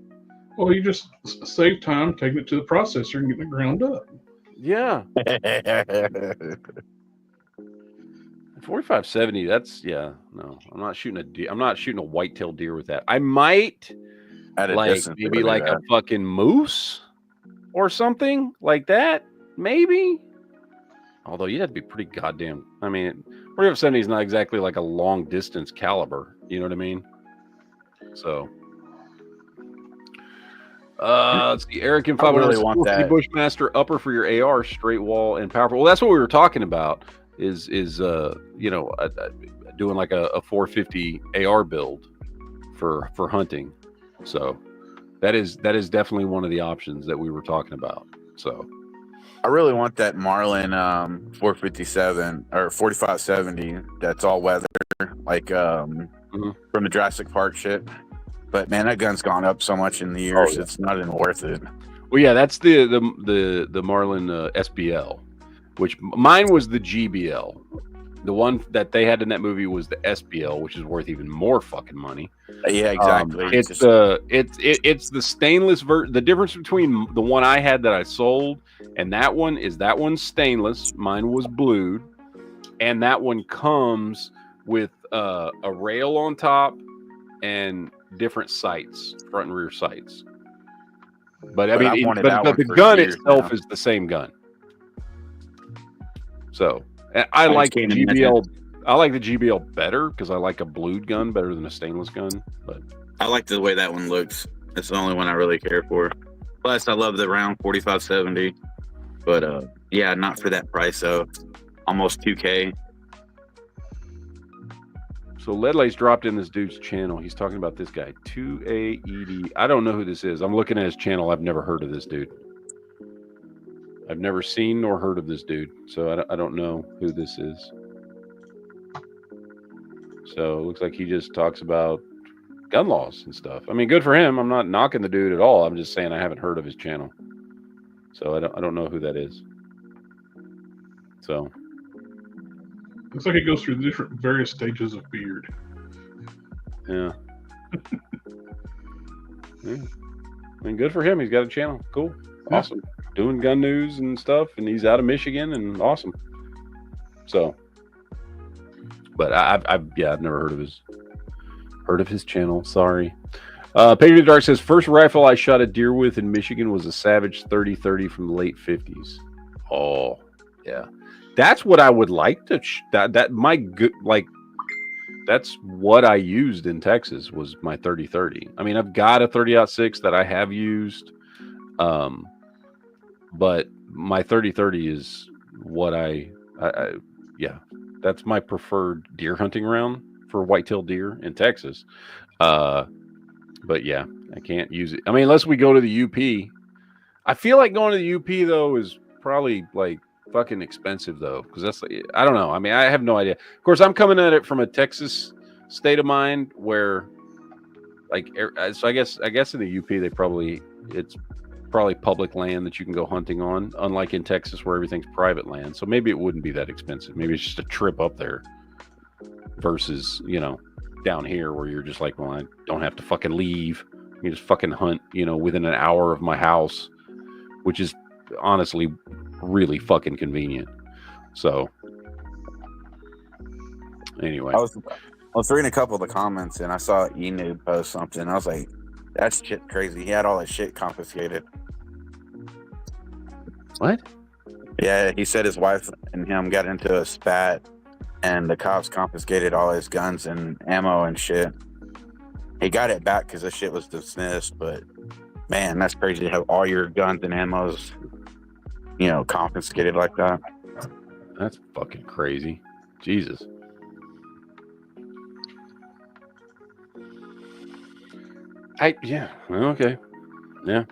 Well, you just save time taking it to the processor and getting it ground up. Yeah. 4570. That's no. I'm not shooting a deer. I'm not shooting a white-tailed deer with that. I might maybe like a fucking moose or something like that. Maybe. Although you'd have to be pretty goddamn. I mean, 4570 is not exactly like a long distance caliber. You know what I mean? So. Let's see. Eric and 5 really want that Bushmaster upper for your AR, straight wall and powerful. Well, that's what we were talking about. Is doing like a 450 AR build for hunting. So that is definitely one of the options that we were talking about. So I really want that Marlin 457 or 4570 that's all weather, like from the Jurassic Park shit. But man, that gun's gone up so much in the years, it's not even worth it. Well, yeah, that's the Marlin SBL, which mine was the GBL. The one that they had in that movie was the SBL, which is worth even more fucking money. Yeah, exactly. It's the stainless The difference between the one I had that I sold and that one is that one's stainless. Mine was blued, and that one comes with a rail on top and different sights, front and rear sights. But I mean, but the gun itself is the same gun. So I like the GBL. I like the GBL better because I like a blued gun better than a stainless gun. But I like the way that one looks. That's the only one I really care for. Plus, I love the round 4570. But yeah, not for that price though. Almost $2,000. So Ledley's dropped in this dude's channel. He's talking about this guy, 2AED. I don't know who this is. I'm looking at his channel. I've never heard of this dude. I've never seen nor heard of this dude. So I don't know who this is. So it looks like he just talks about gun laws and stuff. I mean, good for him. I'm not knocking the dude at all. I'm just saying I haven't heard of his channel. So I don't know who that is. So looks like it goes through different various stages of beard. Yeah. Yeah. I mean, good for him. He's got a channel. Cool. Awesome. Doing gun news and stuff, and he's out of Michigan, and awesome. So, but I've never heard of his channel. Sorry. Painted Dark says first rifle I shot a deer with in Michigan was a Savage 30-30 from the late 50s. Oh, yeah. That's what I would like to. That's what I used in Texas was my 30-30. I mean, I've got a 30-06 that I have used, but my 30-30 is what that's my preferred deer hunting round for white-tailed deer in Texas. But yeah, I can't use it. I mean, unless we go to the UP. I feel like going to the UP though is probably like fucking expensive though, because that's I don't know. I mean, I have no idea. Of course, I'm coming at it from a Texas state of mind where, like, so I guess in the UP it's probably public land that you can go hunting on, unlike in Texas where everything's private land. So maybe it wouldn't be that expensive. Maybe it's just a trip up there versus down here where you're just like, well, I don't have to fucking leave. You just fucking hunt, within an hour of my house, which is honestly really fucking convenient. So anyway, I was reading a couple of the comments and I saw Enoob post something. I was like, That's shit crazy. He had all his shit confiscated. What? Yeah, he said his wife and him got into a spat, and the cops confiscated all his guns and ammo and shit. He got it back because the shit was dismissed, but man, that's crazy to have all your guns and ammos, confiscated like that. That's fucking crazy. Jesus. Yeah. Okay. Yeah.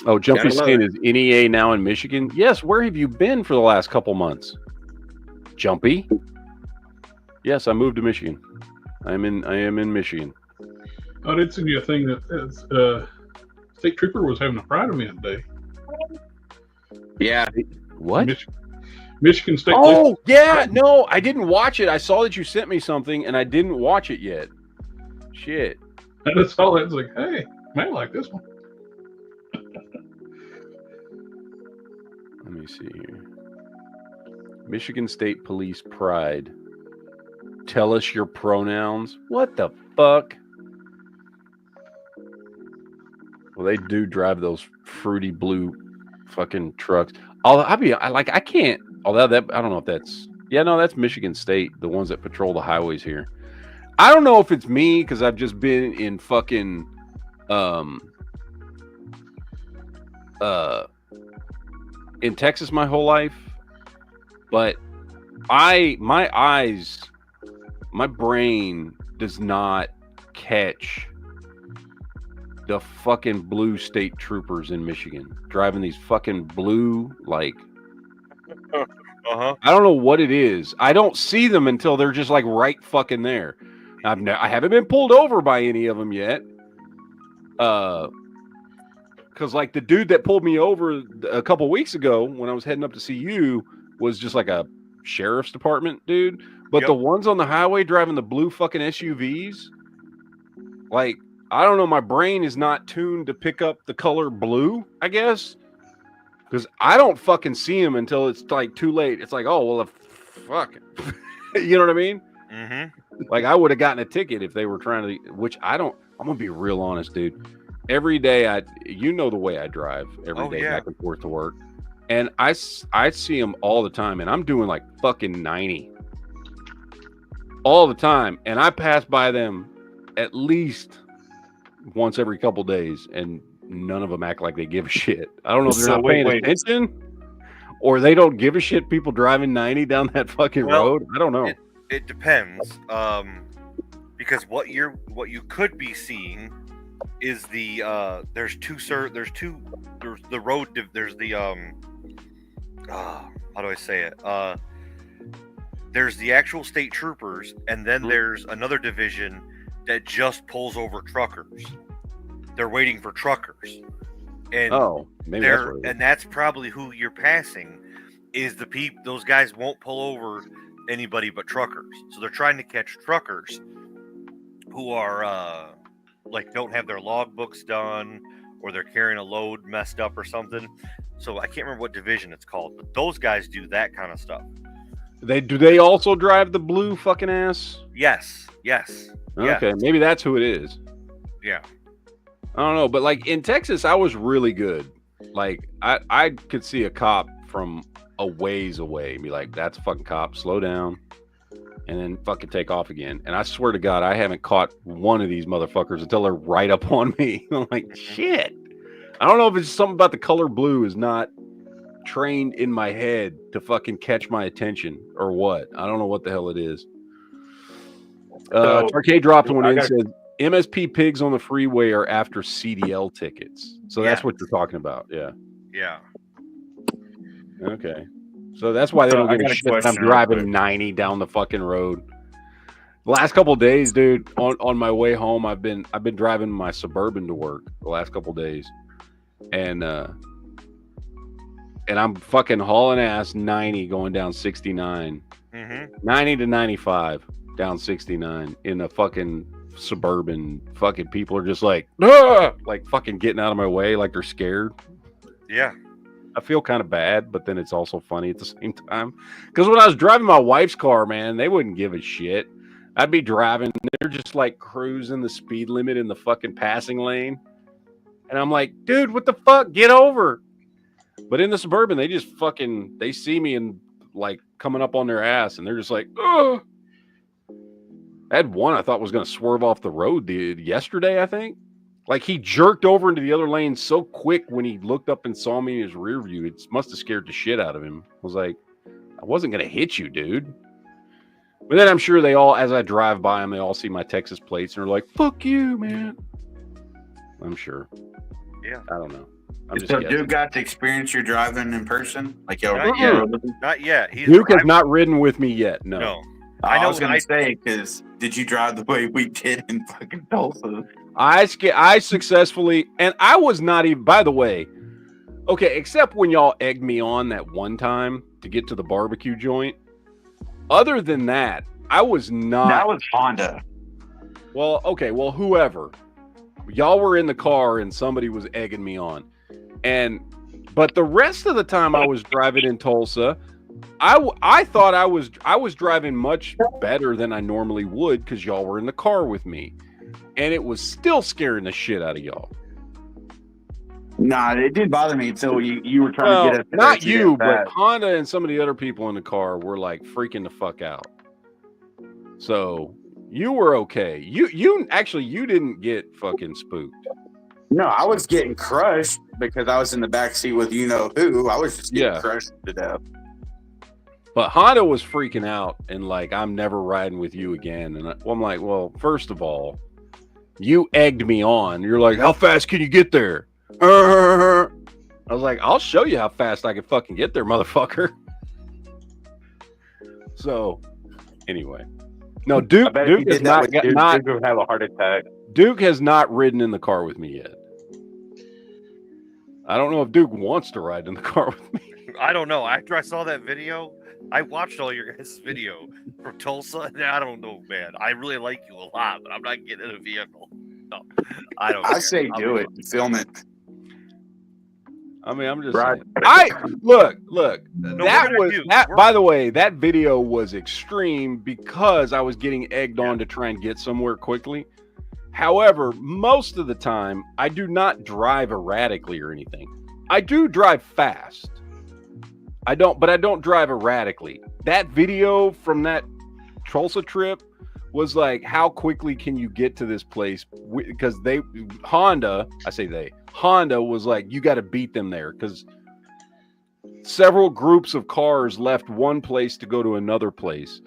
Oh, Jumpy's saying, is NEA now in Michigan? Yes. Where have you been for the last couple months? Jumpy? Yes, I moved to Michigan. I am in Michigan. I did send you a thing that State Trooper was having a Pride event day. Yeah. What? Michigan State. Oh, yeah. No, I didn't watch it. I saw that you sent me something, and I didn't watch it yet. Shit. And it's all that's like, hey, man, I like this one. Let me see here. Michigan State Police Pride. Tell us your pronouns. What the fuck? Well, they do drive those fruity blue fucking trucks. Although I can't. Although that I don't know if that's that's Michigan State, the ones that patrol the highways here. I don't know if it's me because I've just been in fucking in Texas my whole life, but my brain does not catch the fucking blue state troopers in Michigan driving these fucking blue, like, I don't know what it is. I don't see them until they're just like right fucking there. I haven't been pulled over by any of them yet. Because like the dude that pulled me over a couple weeks ago when I was heading up to see you was just like a sheriff's department dude. But the ones on the highway driving the blue fucking SUVs, like, I don't know, my brain is not tuned to pick up the color blue, I guess. Because I don't fucking see them until it's like too late. It's like, oh, well, fuck. You know what I mean? Mm-hmm. Like, I would have gotten a ticket if they were trying to, which I don't. I'm going to be real honest, dude. Every day, the way I drive every day back and forth to work. And I see them all the time. And I'm doing like fucking 90 all the time. And I pass by them at least once every couple days. And none of them act like they give a shit. I don't know if they're not paying attention or they don't give a shit people driving 90 down that fucking road. I don't know. It depends. Because what you could be seeing is the there's the road how do I say it? There's the actual state troopers, and then there's another division that just pulls over truckers. They're waiting for truckers, and that's probably who you're passing. Is the people? Those guys won't pull over anybody but truckers, so they're trying to catch truckers who are like don't have their logbooks done, or they're carrying a load messed up or something. So I can't remember what division it's called, but those guys do that kind of stuff. Do they also drive the blue fucking ass? Yes. Okay, maybe that's who it is. Yeah. I don't know, but like in Texas, I was really good. Like I could see a cop from a ways away and be like, that's a fucking cop, slow down, and then fucking take off again. And I swear to God, I haven't caught one of these motherfuckers until they're right up on me. I'm like, shit. I don't know if it's something about the color blue is not trained in my head to fucking catch my attention or what. I don't know what the hell it is. Arcade dropped one in and said, MSP pigs on the freeway are after CDL tickets. So that's what you're talking about. Yeah. Yeah. Okay. So that's why they don't give a shit when I'm driving 90 down the fucking road. The last couple of days, dude, on my way home, I've been driving my Suburban to work the last couple of days. And I'm fucking hauling ass 90 going down 69. 90 to 95 down 69 in a fucking Suburban. Fucking people are just like, ah! Like fucking getting out of my way like they're scared. Yeah. I feel kind of bad, but then it's also funny at the same time. Because when I was driving my wife's car, man, they wouldn't give a shit. I'd be driving. They're just like cruising the speed limit in the fucking passing lane. And I'm like, dude, what the fuck? Get over. But in the Suburban, they just fucking, they see me and like coming up on their ass. And they're just like, oh. I had one I thought was going to swerve off the road yesterday, I think. Like he jerked over into the other lane so quick when he looked up and saw me in his rear view. It must have scared the shit out of him. I was like, I wasn't going to hit you, dude. But then I'm sure they all, as I drive by them, they all see my Texas plates and are like, fuck you, man. I'm sure. Yeah. I don't know. I'm just so guessing. Duke got to experience your driving in person? Like y'all Not yet. Duke has not ridden with me yet. No. I was going to say, because did you drive the way we did in fucking Tulsa? I successfully, and I was not even, by the way, okay, except when y'all egged me on that one time to get to the barbecue joint. Other than that, I was not. That was Honda. Well, okay, well, whoever. Y'all were in the car and somebody was egging me on. But the rest of the time I was driving in Tulsa, I thought I was driving much better than I normally would because y'all were in the car with me. And it was still scaring the shit out of y'all. Nah, it didn't bother me until you were trying to get it. Not you, but Honda and some of the other people in the car were like freaking the fuck out. So you were okay. You didn't get fucking spooked. No, I was getting crushed because I was in the back seat with you know who. I was just getting crushed to death. But Honda was freaking out and like, I'm never riding with you again. And I'm like, well, first of all, you egged me on. You're like, how fast can you get there? I was like, I'll show you how fast I can fucking get there, motherfucker. So, anyway, no, Duke has not Duke have a heart attack. Duke has not ridden in the car with me yet. I don't know if Duke wants to ride in the car with me. I don't know. After I saw that video, I watched all your guys' video from Tulsa, and I don't know, man. I really like you a lot, but I'm not getting in a vehicle. No, I don't. I say do it. Film it. I mean, I'm just saying. Look. By the way, that video was extreme because I was getting egged on to try and get somewhere quickly. However, most of the time, I do not drive erratically or anything. I do drive fast. But I don't drive erratically. That video from that Tulsa trip was like, how quickly can you get to this place? Because Honda was like, you got to beat them there because several groups of cars left one place to go to another place.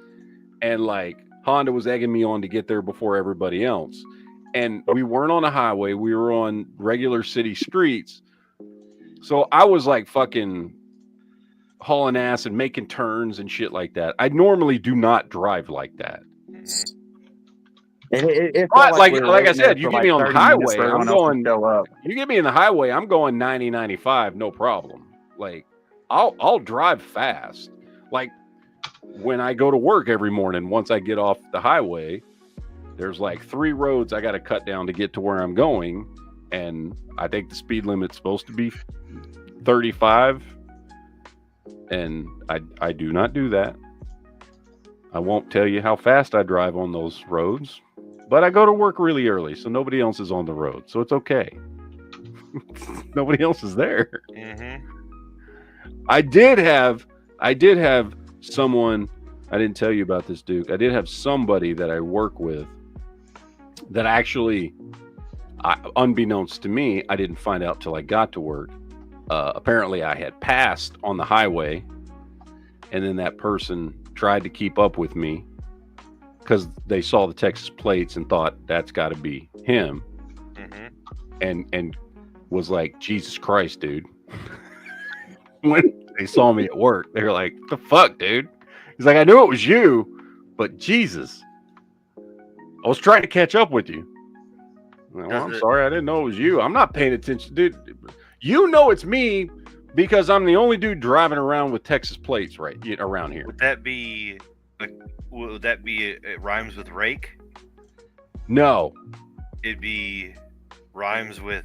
And like Honda was egging me on to get there before everybody else. And we weren't on a highway. We were on regular city streets. So I was like fucking hauling ass and making turns and shit like that. I normally do not drive like that. Like I said, you get me on the highway, I'm going. You get me in the highway, I'm going 90, 95, no problem. Like I'll drive fast. Like when I go to work every morning, once I get off the highway, there's like 3 roads I got to cut down to get to where I'm going, and I think the speed limit's supposed to be 35. And I do not do that. I won't tell you how fast I drive on those roads, but I go to work really early, so nobody else is on the road, so it's okay. Nobody else is there. Mm-hmm. I did have someone. I didn't tell you about this, Duke. I did have somebody that I work with that actually, unbeknownst to me, I didn't find out till I got to work. Apparently I had passed on the highway, and then that person tried to keep up with me because they saw the Texas plates and thought that's got to be him. Mm-hmm. And was like, Jesus Christ, dude. When they saw me at work, they were like, the fuck, dude? He's like, I knew it was you, but Jesus, I was trying to catch up with you. Well, I'm sorry, I didn't know it was you. I'm not paying attention, dude. You know it's me because I'm the only dude driving around with Texas plates right around here. Would that be it rhymes with rake? No. It'd be rhymes with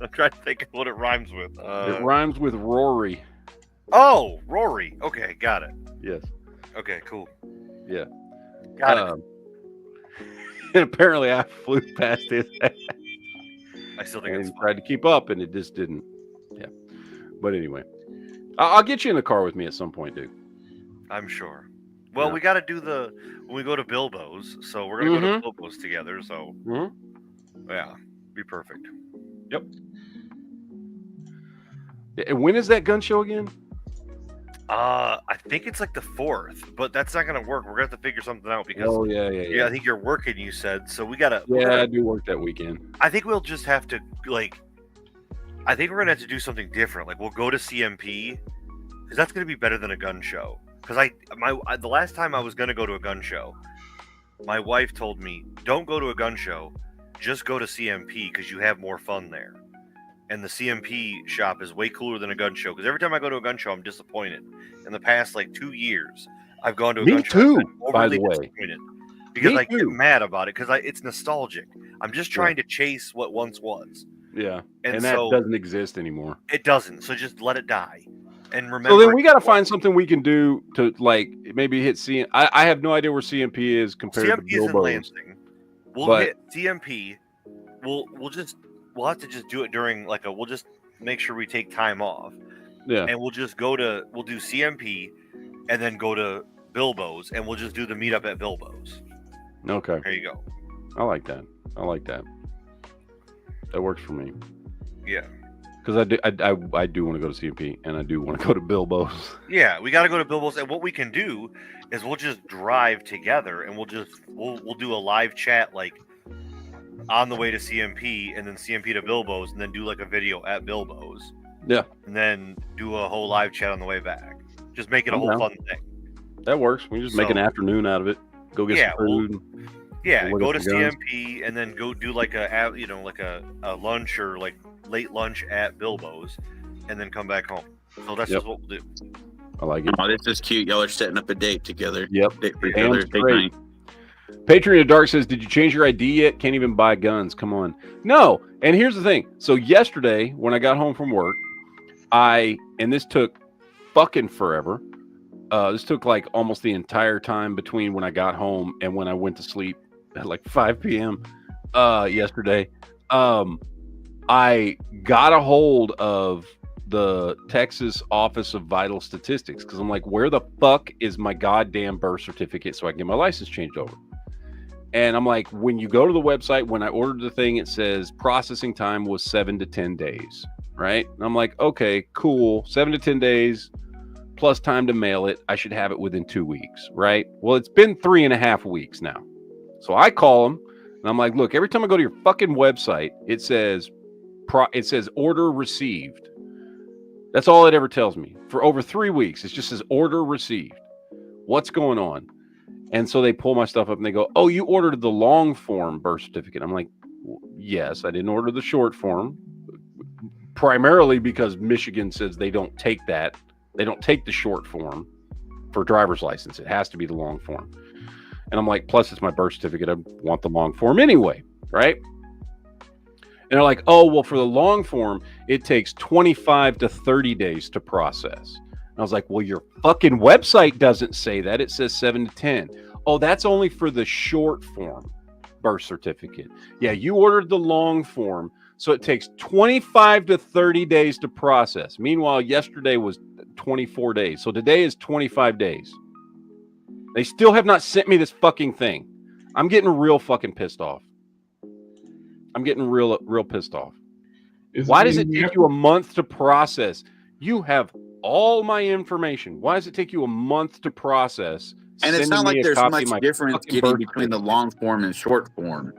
I'm trying to think of what it rhymes with. It rhymes with Rory. Oh, Rory. Okay, got it. Yes. Okay, cool. Yeah. Got it. And apparently I flew past his ass. I still think and tried to keep up, and it just didn't. Yeah. But anyway, I'll get you in the car with me at some point, dude. I'm sure. Well, we got to do when we go to Bilbo's, so we're gonna go to Bilbo's together. So, yeah, be perfect. Yep. And when is that gun show again? I think it's like the 4th, but that's not gonna work. We're gonna have to figure something out because. Oh yeah. I think you're working. You said so. We gotta. Yeah, I do work that weekend. I think we'll just have to I think we're gonna have to do something different. Like we'll go to CMP because that's gonna be better than a gun show. Because the last time I was gonna go to a gun show, my wife told me, "Don't go to a gun show, just go to CMP because you have more fun there." And the CMP shop is way cooler than a gun show. Because every time I go to a gun show, I'm disappointed. In the past 2 years, I've gone to a gun show. Me too, by the way. Because I get mad about it because it's nostalgic. I'm just trying to chase what once was. Yeah, and that doesn't exist anymore. It doesn't. So just let it die. And remember. So then we got to find something we can do to maybe hit CMP. I have no idea where CMP is compared to Bilbo's. In Lansing. We'll hit CMP. We'll have to just do it during we'll just make sure we take time off. Yeah. And we'll do CMP and then go to Bilbo's and we'll just do the meetup at Bilbo's. Okay. There you go. I like that. That works for me. Yeah. Because I do want to go to CMP and I do want to go to Bilbo's. Yeah, we got to go to Bilbo's, and what we can do is we'll just drive together and we'll do a live chat on the way to CMP and then CMP to Bilbo's and then do a video at Bilbo's. Yeah. And then do a whole live chat on the way back. Just make it a whole fun thing. That works. We just make an afternoon out of it. Go get some food. Go to CMP and then go do a lunch or late lunch at Bilbo's and then come back home. So that's just what we'll do. I like it. Oh, this is cute. Y'all are setting up a date together. Yep. Date for each other. Great. Patreon of Dark says, did you change your ID yet? Can't even buy guns. Come on. No. And here's the thing. So yesterday when I got home from work, and this took fucking forever. This took almost the entire time between when I got home and when I went to sleep at 5 p.m. Yesterday. I got a hold of the Texas Office of Vital Statistics because I'm like, where the fuck is my goddamn birth certificate so I can get my license changed over? And I'm like, when you go to the website, when I ordered the thing, it says processing time was 7 to 10 days, right? And I'm like, okay, cool. 7 to 10 days plus time to mail it. I should have it within 2 weeks, right? Well, it's been 3.5 weeks now. So I call them and I'm like, look, every time I go to your fucking website, it says order received. That's all it ever tells me. For over 3 weeks, it just says order received. What's going on? And so they pull my stuff up and they go, oh, you ordered the long form birth certificate. I'm like, yes, I didn't order the short form. Primarily because Michigan says they don't take that. They don't take the short form for driver's license. It has to be the long form. And I'm like, plus it's my birth certificate. I want the long form anyway, right? And they're like, oh, well, for the long form, it takes 25 to 30 days to process. And I was like, well, your fucking website doesn't say that. It says 7 to 10. Oh, that's only for the short form birth certificate. Yeah, you ordered the long form, so it takes 25 to 30 days to process. Meanwhile, yesterday was 24 days. So today is 25 days. They still have not sent me this fucking thing. I'm getting real fucking pissed off. I'm getting real pissed off. Why does it take you a month to process? You have all my information. Why does it take you a month to process? And it's not like there's much difference getting between the long form and short form.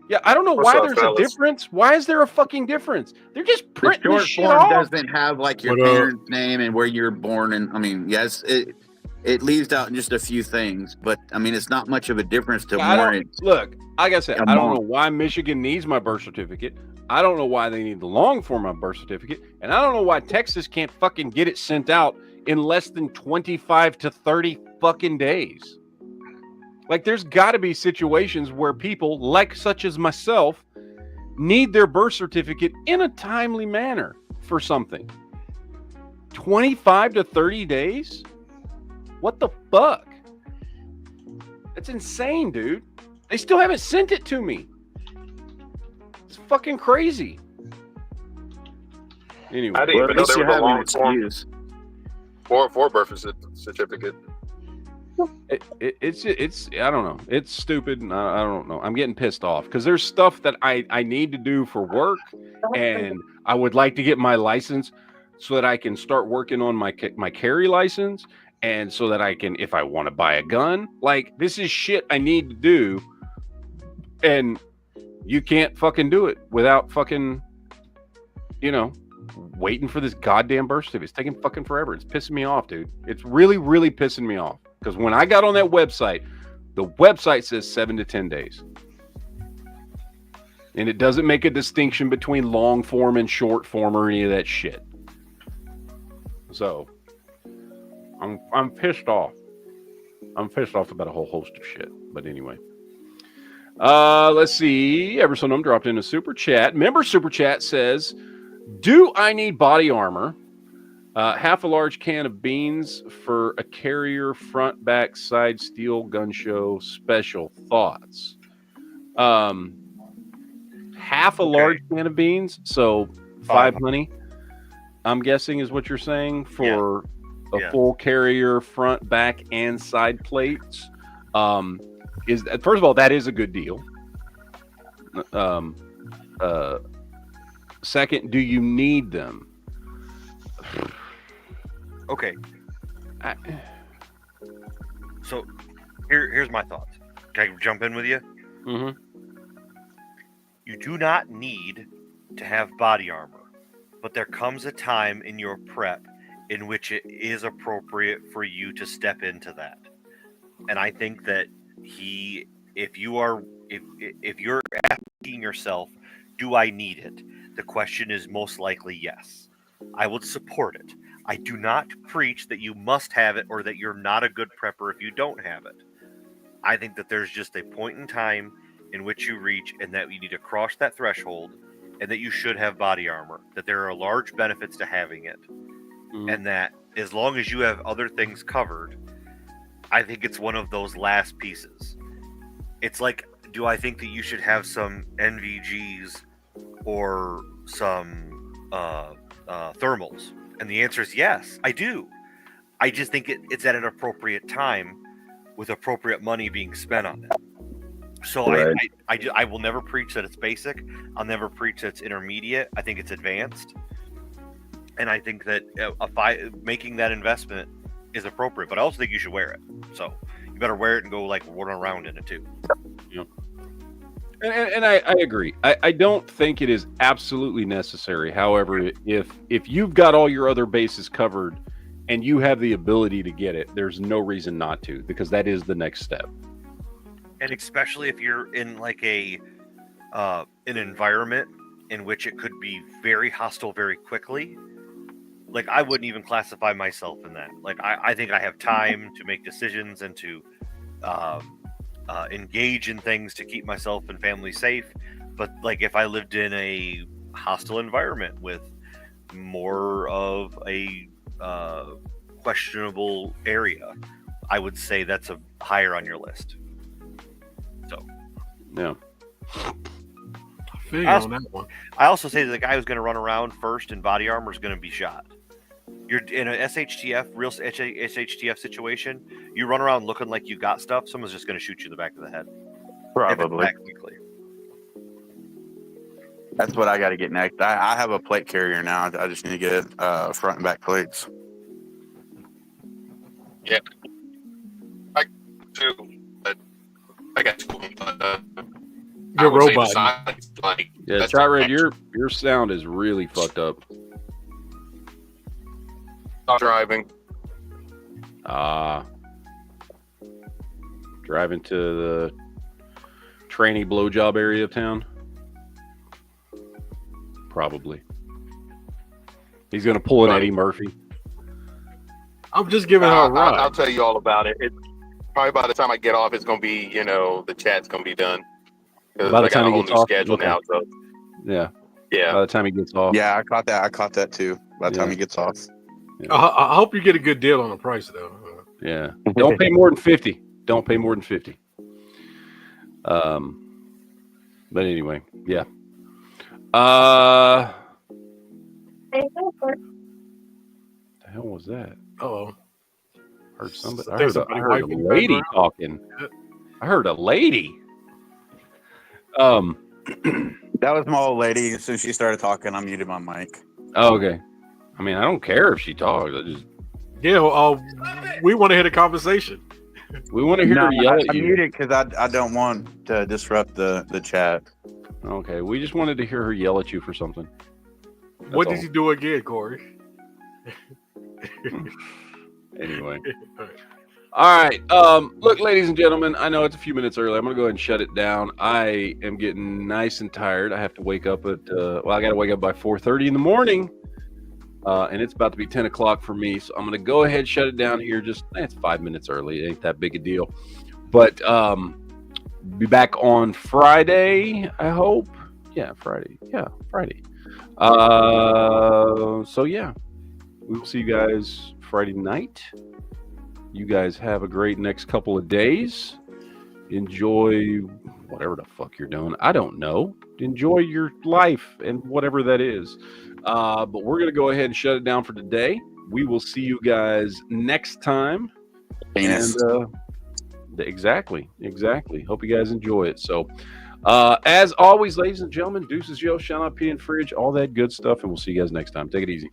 Yeah, I don't know why there's a difference. Why is there a fucking difference? They're just printing this shit off. The short form doesn't have your parents' name and where you're born. And I mean, yes, it leaves out just a few things, but I mean, it's not much of a difference to warrant. Look, like I said, I don't know why Michigan needs my birth certificate. I don't know why they need the long form of my birth certificate. And I don't know why Texas can't fucking get it sent out in less than 25 to 30 fucking days. There's got to be situations where people, such as myself, need their birth certificate in a timely manner for something. 25 to 30 days? What the fuck? That's insane, dude. They still haven't sent it to me. It's fucking crazy. Anyway, I didn't even know there was a long form for birth certificate. It's I don't know. It's stupid. And I don't know. I'm getting pissed off because there's stuff that I need to do for work, and I would like to get my license so that I can start working on my carry license, and so that I can, if I want to buy a gun, like this is shit I need to do, and you can't fucking do it without fucking, waiting for this goddamn birth certificate. It's taking fucking forever. It's pissing me off, dude. It's really, really pissing me off. Because when I got on that website, the website says 7 to 10 days. And it doesn't make a distinction between long form and short form or any of that shit. So, I'm pissed off. I'm pissed off about a whole host of shit. But anyway. Let's see. Eversonum dropped in a super chat. Member super chat says, do I need body armor? Half a large can of beans for a carrier front, back, side steel gun show special. Thoughts? Half a large can of beans, so 5 honey, I'm guessing is what you're saying for a full carrier front, back, and side plates. Is first of all, that is a good deal. Second, do you need them? Okay. So here's my thoughts. Can I jump in with you? Mm-hmm. You do not need to have body armor, but there comes a time in your prep in which it is appropriate for you to step into that. And I think that if you're asking yourself, do I need it? The question is most likely yes. I would support it. I do not preach that you must have it or that you're not a good prepper if you don't have it. I think that there's just a point in time in which you reach and that you need to cross that threshold and that you should have body armor, that there are large benefits to having it. Mm-hmm. And that as long as you have other things covered, I think it's one of those last pieces. It's like, do I think that you should have some NVGs or some thermals? And the answer is yes, I do. I just think it's at an appropriate time with appropriate money being spent on it. So right. I will never preach that it's basic. I'll never preach that it's intermediate. I think it's advanced. And I think that making that investment is appropriate. But I also think you should wear it. So you better wear it and go like run around in it too. Yep. And I agree. I don't think it is absolutely necessary. However, if you've got all your other bases covered and you have the ability to get it, there's no reason not to, because that is the next step. And especially if you're in like an environment in which it could be very hostile very quickly. Like I wouldn't even classify myself in that. Like I think I have time to make decisions and to engage in things to keep myself and family safe. But like if I lived in a hostile environment with more of a questionable area, I would say that's a higher on your list. So yeah. I also say that the guy who's going to run around first in body armor is going to be shot. You're in a real SHTF situation. You run around looking like you got stuff. Someone's just going to shoot you in the back of the head. Probably. That's what I got to get next. I have a plate carrier now. I just need to get front and back plates. Yeah. I too. But I got two. You're robot. Like, yeah, Shot Red, your sound is really fucked up. Stop driving. Driving to the trainee blowjob area of town? Probably. He's going to pull an Eddie Murphy. I'm just giving her a ride. I'll tell you all about it. Probably by the time I get off, it's going to be, the chat's going to be done. By the time he gets off, now, so. Yeah. Yeah. By the time he gets off. Yeah, I caught that too. By the time he gets off. Yeah. I hope you get a good deal on the price though. Yeah. Don't pay more than 50. Don't pay more than 50. But anyway, yeah. The hell was that? Oh, Heard somebody. I I think heard somebody a wiping the lady background. talking. I heard a lady. That was my old lady. As soon as she started talking, I muted my mic. Oh, okay. I mean, I don't care if she talks. I just we want to hear the conversation. We want to hear her yell at I you. muted because I don't want to disrupt the chat. Okay, we just wanted to hear her yell at you for something. What did you do again, Corey? Anyway. All right. Look, ladies and gentlemen, I know it's a few minutes early. I'm going to go ahead and shut it down. I am getting nice and tired. I have to wake up at, I got to wake up by 4:30 in the morning. And it's about to be 10 o'clock for me. So I'm going to go ahead and shut it down here. It's 5 minutes early. It ain't that big a deal. But be back on Friday, I hope. Yeah, Friday. So, yeah. We will see you guys Friday night. You guys have a great next couple of days. Enjoy whatever the fuck you're doing. I don't know. Enjoy your life and whatever that is. But we're going to go ahead and shut it down for today. We will see you guys next time. Penis. And, exactly. Hope you guys enjoy it. So, as always, ladies and gentlemen, deuces, yo, shout out, P and Fridge, all that good stuff. And we'll see you guys next time. Take it easy.